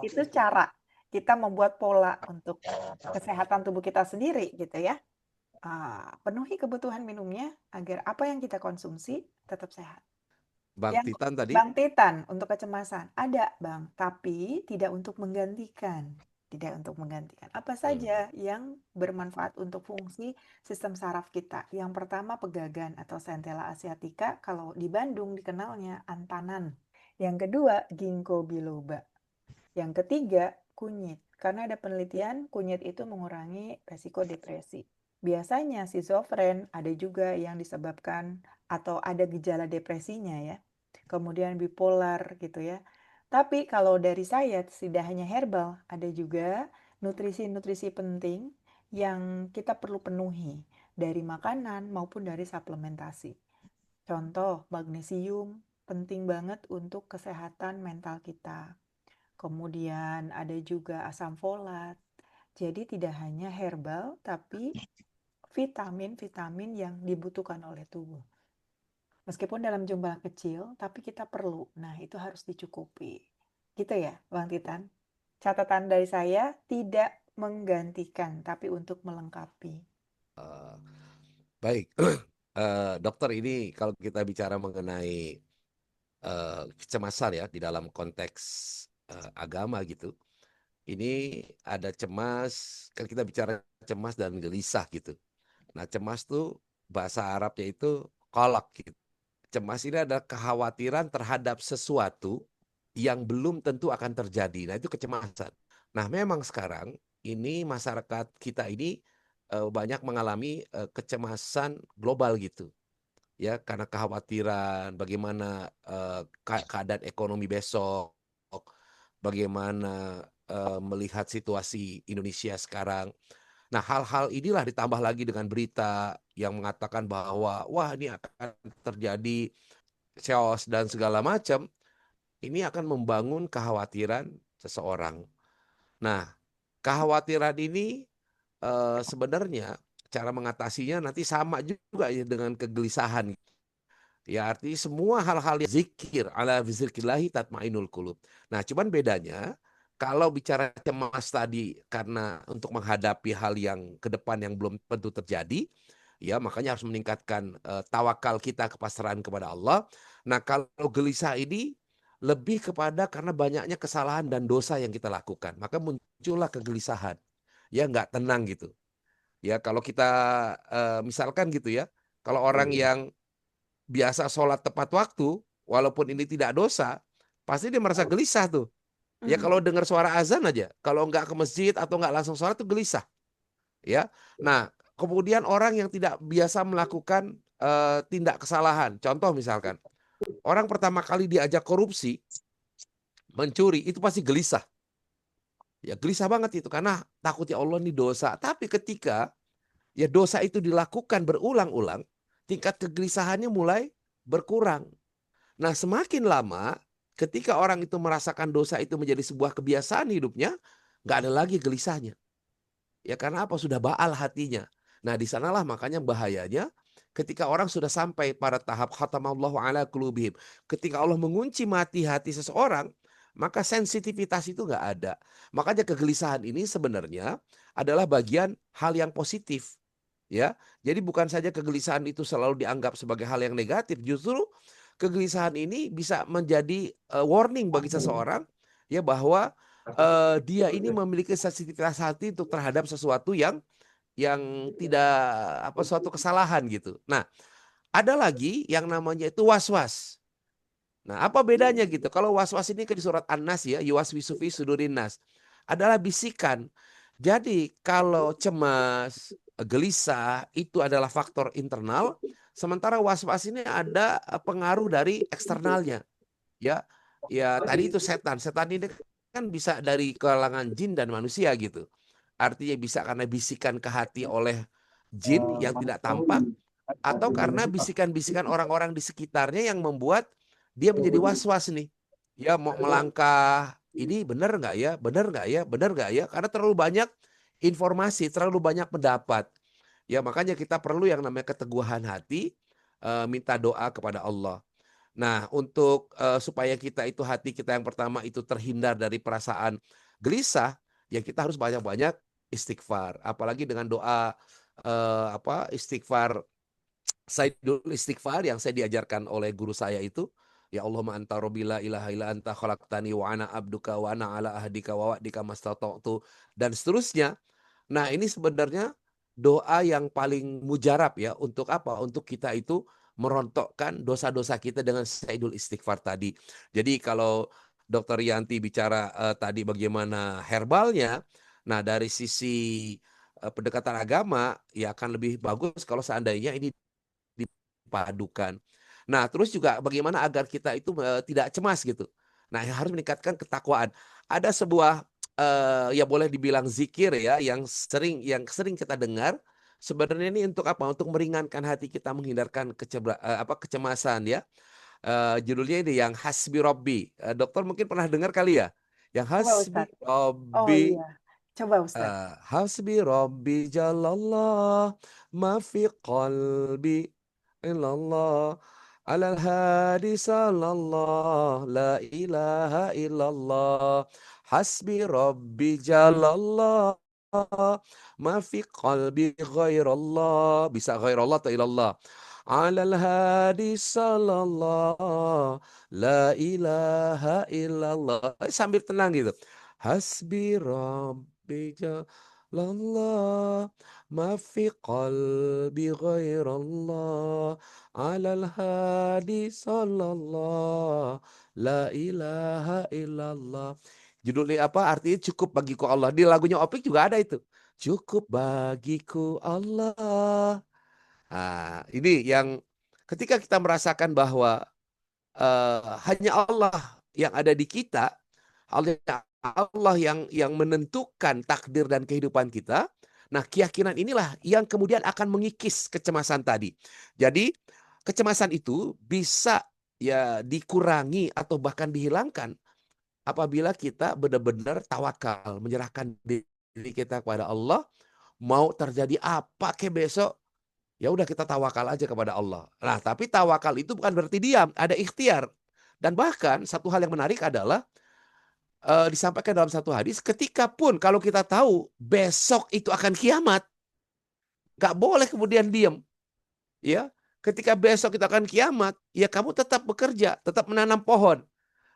Speaker 2: Itu cara kita membuat pola untuk kesehatan tubuh kita sendiri gitu ya. Penuhi kebutuhan minumnya agar apa yang kita konsumsi tetap sehat.
Speaker 1: Bang
Speaker 2: Yang
Speaker 1: Titan tadi.
Speaker 2: Bang Titan untuk kecemasan ada Bang, tapi tidak untuk menggantikan. Tidak untuk menggantikan. Apa saja yang bermanfaat untuk fungsi sistem saraf kita? Yang pertama pegagan atau Centella asiatica, kalau di Bandung dikenalnya antanan. Yang kedua ginkgo biloba. Yang ketiga kunyit, karena ada penelitian kunyit itu mengurangi resiko depresi. Biasanya schizofren ada juga yang disebabkan atau ada gejala depresinya ya. Kemudian bipolar gitu ya. Tapi kalau dari saya tidak hanya herbal, ada juga nutrisi-nutrisi penting yang kita perlu penuhi dari makanan maupun dari suplementasi. Contoh, magnesium penting banget untuk kesehatan mental kita. Kemudian ada juga asam folat. Jadi tidak hanya herbal, tapi vitamin-vitamin yang dibutuhkan oleh tubuh. Meskipun dalam jumlah kecil, tapi kita perlu. Nah, itu harus dicukupi. Gitu ya, Bang Titan. Catatan dari saya, tidak menggantikan, tapi untuk melengkapi.
Speaker 1: Baik, dokter, ini kalau kita bicara mengenai kecemasan ya di dalam konteks agama gitu, ini ada cemas, kan kita bicara cemas dan gelisah gitu. Nah, cemas tuh bahasa Arabnya itu kolak gitu. Cemas ini adalah kekhawatiran terhadap sesuatu yang belum tentu akan terjadi. Nah, itu kecemasan. Nah, memang sekarang ini masyarakat kita ini banyak mengalami kecemasan global gitu. Ya, karena kekhawatiran bagaimana keadaan ekonomi besok, bagaimana melihat situasi Indonesia sekarang. Nah, hal-hal inilah ditambah lagi dengan berita yang mengatakan bahwa wah, ini akan terjadi chaos dan segala macam. Ini akan membangun kekhawatiran seseorang. Nah, kekhawatiran ini sebenarnya cara mengatasinya nanti sama juga ya dengan kegelisahan. Ya, artinya semua hal-hal yang zikir, ala zikrillahi tatmainul qulub. Nah, cuman bedanya kalau bicara cemas tadi karena untuk menghadapi hal yang ke depan yang belum tentu terjadi, ya makanya harus meningkatkan tawakal kita, kepasrahan kepada Allah. Nah, kalau gelisah ini lebih kepada karena banyaknya kesalahan dan dosa yang kita lakukan, maka muncullah kegelisahan. Ya, nggak tenang gitu. Ya, kalau kita misalkan gitu ya, kalau orang yang biasa sholat tepat waktu, walaupun ini tidak dosa, pasti dia merasa gelisah tuh. Ya, kalau dengar suara azan aja, kalau nggak ke masjid atau nggak langsung sholat tuh gelisah. Ya, nah kemudian orang yang tidak biasa melakukan tindak kesalahan, contoh misalkan orang pertama kali diajak korupsi, mencuri, itu pasti gelisah. Ya, gelisah banget itu karena takut ya Allah ini dosa. Tapi ketika ya dosa itu dilakukan berulang-ulang, tingkat kegelisahannya mulai berkurang. Nah, semakin lama ketika orang itu merasakan dosa itu menjadi sebuah kebiasaan hidupnya, nggak ada lagi gelisahnya. Ya karena apa? Sudah baal hatinya. Nah di sanalah makanya bahayanya ketika orang sudah sampai pada tahap khatamallahu ala qulubihim. Ketika Allah mengunci mati hati seseorang, maka sensitivitas itu nggak ada. Makanya kegelisahan ini sebenarnya adalah bagian hal yang positif. Ya, jadi bukan saja kegelisahan itu selalu dianggap sebagai hal yang negatif. Justru kegelisahan ini bisa menjadi warning bagi seseorang ya bahwa dia ini memiliki sensitivitas hati untuk terhadap sesuatu yang tidak suatu kesalahan gitu. Nah, ada lagi yang namanya itu was-was. Nah, apa bedanya gitu? Kalau was-was ini di surat An-Nas ya, yuwaswisu fi sudurin nas, adalah bisikan. Jadi kalau cemas, gelisah itu adalah faktor internal, sementara was-was ini ada pengaruh dari eksternalnya. Ya, ya tadi itu setan. Setan ini kan bisa dari kalangan jin dan manusia gitu. Artinya bisa karena bisikan ke hati oleh jin yang tidak tampak, atau karena bisikan-bisikan orang-orang di sekitarnya yang membuat dia menjadi was-was nih. Ya mau melangkah, ini benar nggak ya, benar nggak ya, benar nggak ya? Karena terlalu banyak informasi, terlalu banyak pendapat. Ya makanya kita perlu yang namanya keteguhan hati, minta doa kepada Allah. Nah, untuk supaya kita itu hati kita yang pertama itu terhindar dari perasaan gelisah, ya kita harus banyak-banyak istighfar. Apalagi dengan doa istighfar, Sayyidul Istighfar yang saya diajarkan oleh guru saya itu, ya Allahumma anta rabbi la ilaha illa anta khalaqtani wa ana abduka wa ana ala ahdika wa wa'dika mastata'tu dan seterusnya. Nah, ini sebenarnya doa yang paling mujarab ya untuk apa? Untuk kita itu merontokkan dosa-dosa kita dengan Sayyidul Istighfar tadi. Jadi kalau Dokter Yanti bicara tadi bagaimana herbalnya, nah dari sisi pendekatan agama ya akan lebih bagus kalau seandainya ini dipadukan. Nah, terus juga bagaimana agar kita itu tidak cemas gitu. Nah, yang harus meningkatkan ketakwaan. Ada sebuah ya boleh dibilang zikir ya yang sering kita dengar. Sebenarnya ini untuk apa? Untuk meringankan hati kita, menghindarkan kecemasan ya. Judulnya ini yang Hasbi Robbi. Dokter mungkin pernah dengar kali ya? Yang
Speaker 2: Coba
Speaker 1: Hasbi
Speaker 2: Ustadz. Oh
Speaker 1: Robbi.
Speaker 2: iya, coba Ustadz.
Speaker 1: Hasbi Rabbi Jalallah ma fi qalbi illallah alal hadi sallallahu la ilaha illallah hasbi Rabbi Jalallah ma fi qalbi ghairallah, bisa ghairallah atau ilallah, alal hadi sallallahu la ilaha illallah. Sambil tenang gitu, hasbi Rabbi Jalallah ma fi qalbi ghairallah alal hadi sallallahu la ilaha illallah. Judulnya apa? Artinya cukup bagiku Allah. Di lagunya Opik juga ada itu. Cukup bagiku Allah. Nah, ini yang ketika kita merasakan bahwa hanya Allah yang ada di kita, Allah yang menentukan takdir dan kehidupan kita. Nah, keyakinan inilah yang kemudian akan mengikis kecemasan tadi. Jadi, kecemasan itu bisa ya dikurangi atau bahkan dihilangkan apabila kita benar-benar tawakal, menyerahkan diri kita kepada Allah, mau terjadi apa ke besok, ya udah kita tawakal aja kepada Allah. Nah, tapi tawakal itu bukan berarti diam, ada ikhtiar. Dan bahkan satu hal yang menarik adalah disampaikan dalam satu hadis, ketika pun kalau kita tahu besok itu akan kiamat, gak boleh kemudian diam. Ya, ketika besok kita akan kiamat, ya kamu tetap bekerja, tetap menanam pohon.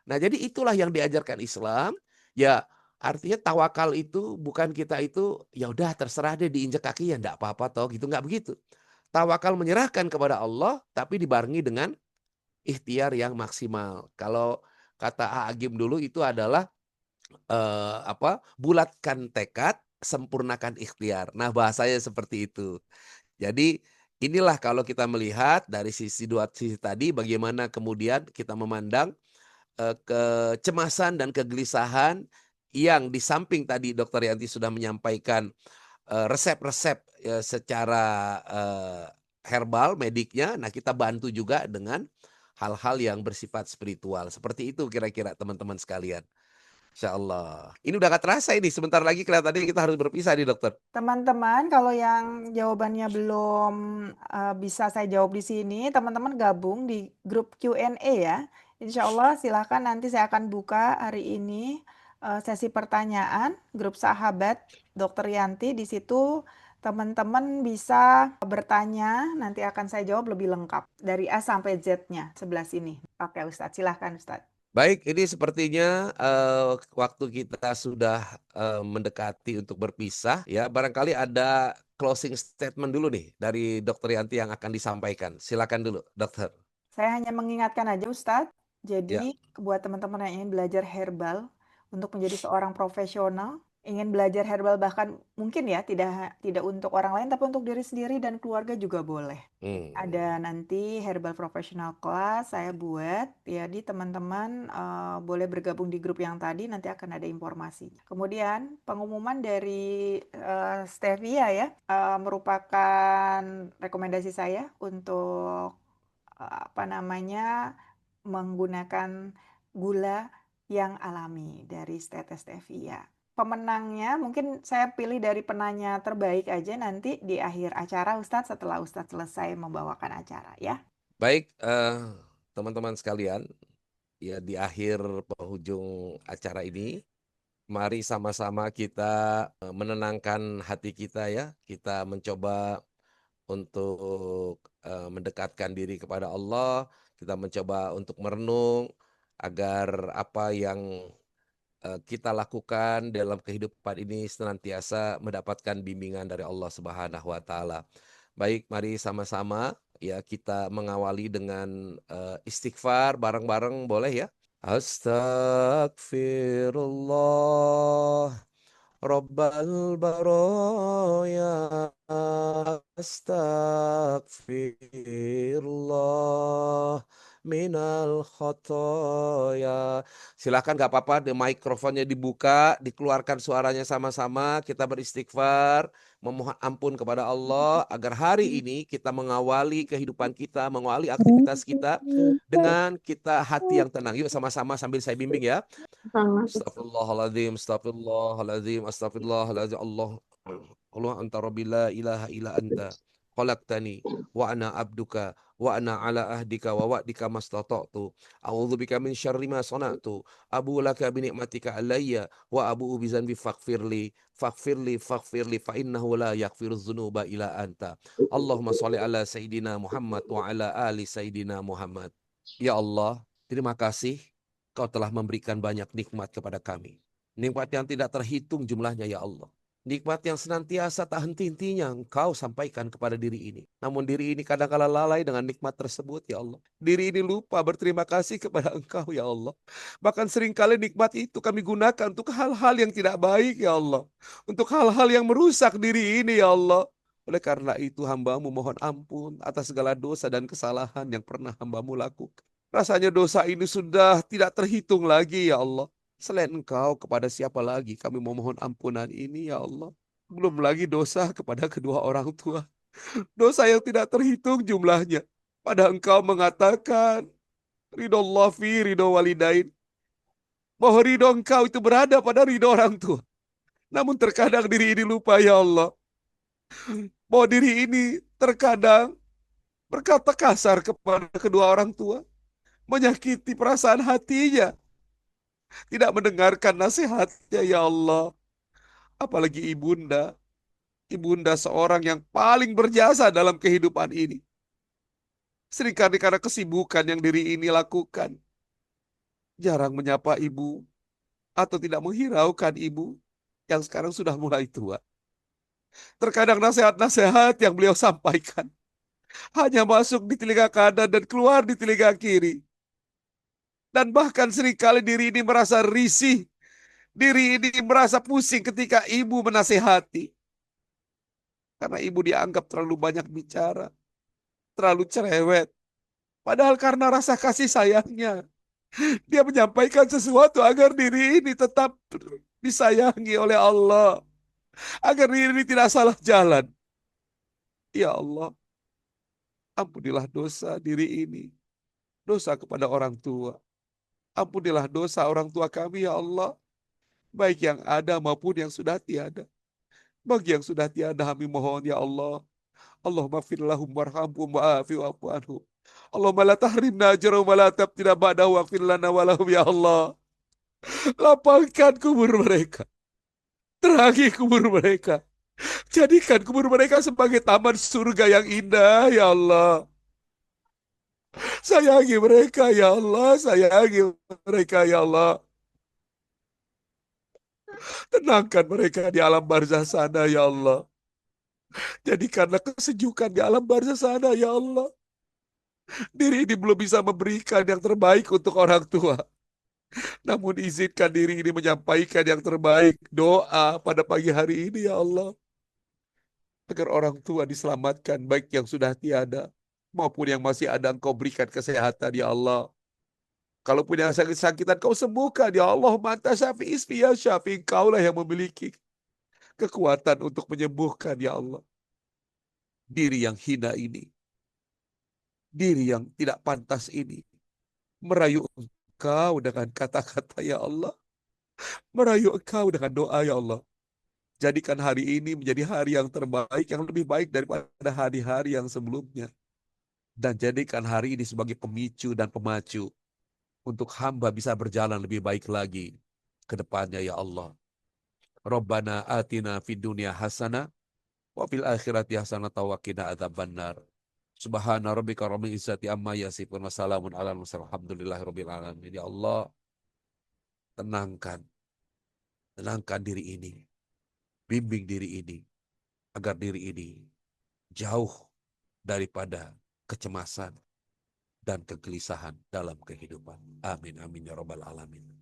Speaker 1: Nah, jadi itulah yang diajarkan Islam. Ya, artinya tawakal itu bukan kita itu ya udah terserah deh diinjak kaki ya enggak apa-apa toh gitu, enggak begitu. Tawakal menyerahkan kepada Allah tapi dibarengi dengan ikhtiar yang maksimal. Kalau kata Agim dulu itu adalah bulatkan tekad, sempurnakan ikhtiar. Nah, bahasanya seperti itu. Jadi inilah kalau kita melihat dari dua sisi tadi bagaimana kemudian kita memandang kecemasan dan kegelisahan yang di samping tadi Dokter Yanti sudah menyampaikan resep-resep secara herbal mediknya. Nah, kita bantu juga dengan hal-hal yang bersifat spiritual. Seperti itu kira-kira teman-teman sekalian. Insya Allah. Ini udah gak terasa ini. Sebentar lagi kelihatannya kita harus berpisah nih dokter.
Speaker 2: Teman-teman, kalau yang jawabannya belum bisa saya jawab di sini, teman-teman gabung di grup Q&A ya. Insya Allah silahkan nanti saya akan buka hari ini sesi pertanyaan grup sahabat Dokter Yanti. Di situ teman-teman bisa bertanya, nanti akan saya jawab lebih lengkap dari A sampai Z-nya sebelah sini. Oke Ustadz, silahkan Ustadz.
Speaker 1: Baik, ini sepertinya waktu kita sudah mendekati untuk berpisah ya. Barangkali ada closing statement dulu nih dari Dokter Yanti yang akan disampaikan. Silakan dulu, dokter.
Speaker 2: Saya hanya mengingatkan aja Ustadz,
Speaker 1: Ya,
Speaker 2: jadi buat teman-teman yang ingin belajar herbal untuk menjadi seorang profesional, ingin belajar herbal bahkan mungkin ya tidak untuk orang lain tapi untuk diri sendiri dan keluarga juga boleh. Ada nanti herbal professional class saya buat, jadi teman-teman boleh bergabung di grup yang tadi, nanti akan ada informasinya. Kemudian pengumuman dari Stevia ya, merupakan rekomendasi saya untuk menggunakan gula yang alami dari stevia. Pemenangnya mungkin saya pilih dari penanya terbaik aja nanti di akhir acara Ustadz, setelah Ustadz selesai membawakan acara ya.
Speaker 1: baik teman-teman sekalian, ya di akhir penghujung acara ini, mari sama-sama kita menenangkan hati kita ya. Kita mencoba untuk mendekatkan diri kepada Allah. Kita mencoba untuk merenung agar apa yang kita lakukan dalam kehidupan ini senantiasa mendapatkan bimbingan dari Allah Subhanahu wa taala. Baik, mari sama-sama ya kita mengawali dengan istighfar bareng-bareng boleh ya? Astagfirullah Rabbal baraya, astagfirullah minal khotoya. Silakan gak apa-apa, mikrofonnya dibuka, dikeluarkan suaranya sama-sama, kita beristighfar, memohon ampun kepada Allah agar hari ini kita mengawali kehidupan kita, mengawali aktivitas kita dengan kita hati yang tenang. Yuk sama-sama sambil saya bimbing ya. Astagfirullahaladzim, astagfirullahaladzim, astagfirullahaladzim. Allah anta rabbi la ilaha illa anta khalaqtani wa ana abduka wa ana ala ahdika wa wa'dika mastata'tu a'udzubika min syarri ma sana'tu abu laka bi ni'matika alayya wa abu bi zanbi faghfirli fa innahu la yaghfirudz dzunuba illa anta. Allahumma shalli ala sayidina Muhammad wa ala ali sayidina Muhammad. Ya Allah, terima kasih Kau telah memberikan banyak nikmat kepada kami. Nikmat yang tidak terhitung jumlahnya ya Allah. Nikmat yang senantiasa tak henti-hentinya Engkau sampaikan kepada diri ini. Namun diri ini kadang-kala lalai dengan nikmat tersebut ya Allah. Diri ini lupa berterima kasih kepada Engkau ya Allah. Bahkan seringkali nikmat itu kami gunakan untuk hal-hal yang tidak baik ya Allah. Untuk hal-hal yang merusak diri ini ya Allah. Oleh karena itu hamba-Mu mohon ampun atas segala dosa dan kesalahan yang pernah hamba-Mu lakukan. Rasanya dosa ini sudah tidak terhitung lagi ya Allah. Selain Engkau kepada siapa lagi kami memohon ampunan ini ya Allah. Belum lagi dosa kepada kedua orang tua. Dosa yang tidak terhitung jumlahnya. Padahal Engkau mengatakan ridho Allah fi ridho walidain. Bahwa ridho Engkau itu berada pada ridho orang tua. Namun terkadang diri ini lupa ya Allah. Bahwa diri ini terkadang berkata kasar kepada kedua orang tua. Menyakiti perasaan hatinya, tidak mendengarkan nasihatnya ya Allah. Apalagi ibunda seorang yang paling berjasa dalam kehidupan ini. Seringkali karena kesibukan yang diri ini lakukan, jarang menyapa ibu atau tidak menghiraukan ibu yang sekarang sudah mulai tua. Terkadang nasihat-nasihat yang beliau sampaikan hanya masuk di telinga kanan dan keluar di telinga kiri. Dan bahkan seringkali diri ini merasa risih, diri ini merasa pusing ketika ibu menasehati. Karena ibu dianggap terlalu banyak bicara, terlalu cerewet. Padahal karena rasa kasih sayangnya, dia menyampaikan sesuatu agar diri ini tetap disayangi oleh Allah. Agar diri ini tidak salah jalan. Ya Allah, ampunilah dosa diri ini. Dosa kepada orang tua. Ampunilah dosa orang tua kami ya Allah. baik yang ada maupun yang sudah tiada. Bagi yang sudah tiada, kami mohon ya Allah, Allahumma fir lahum warhamhum wa'afi wa'fu anhum. Allahumma la tahrimna ajrahum wa la tabtina ba'dahu waghfir lana wa lahum ya Allah. Lapangkan kubur mereka, terangi kubur mereka. Jadikan kubur mereka sebagai taman surga yang indah ya Allah. Sayangi mereka ya Allah, sayangi mereka ya Allah. Tenangkan mereka di alam barzah sana ya Allah. Jadikanlah kesejukan di alam barzah sana ya Allah. Diri ini belum bisa memberikan yang terbaik untuk orang tua. Namun izinkan diri ini menyampaikan yang terbaik doa pada pagi hari ini ya Allah. Agar orang tua diselamatkan baik yang sudah tiada maupun yang masih ada, Engkau berikan kesehatan ya Allah. Kalaupun yang sakit-sakitan Kau sembuhkan ya Allah. Manta syafi ismi ya syafi, Engkaulah yang memiliki kekuatan untuk menyembuhkan ya Allah. Diri yang hina ini, diri yang tidak pantas ini, merayu Engkau dengan kata-kata ya Allah. Merayu Engkau dengan doa ya Allah. Jadikan hari ini menjadi hari yang terbaik, yang lebih baik daripada hari-hari yang sebelumnya. Dan jadikan hari ini sebagai pemicu dan pemacu untuk hamba bisa berjalan lebih baik lagi ke depannya ya Allah. Rabbana atina fid dunya hasanah wa fil akhirati hasanah wa qina adzabannar. Subhana rabbika rabbil izzati amma yasifun wa salamun alal mursalin walhamdulillahirabbil alamin. Ya Allah, tenangkan diri ini. Bimbing diri ini agar diri ini jauh daripada kecemasan dan kegelisahan dalam kehidupan. Amin amin ya rabbal alamin.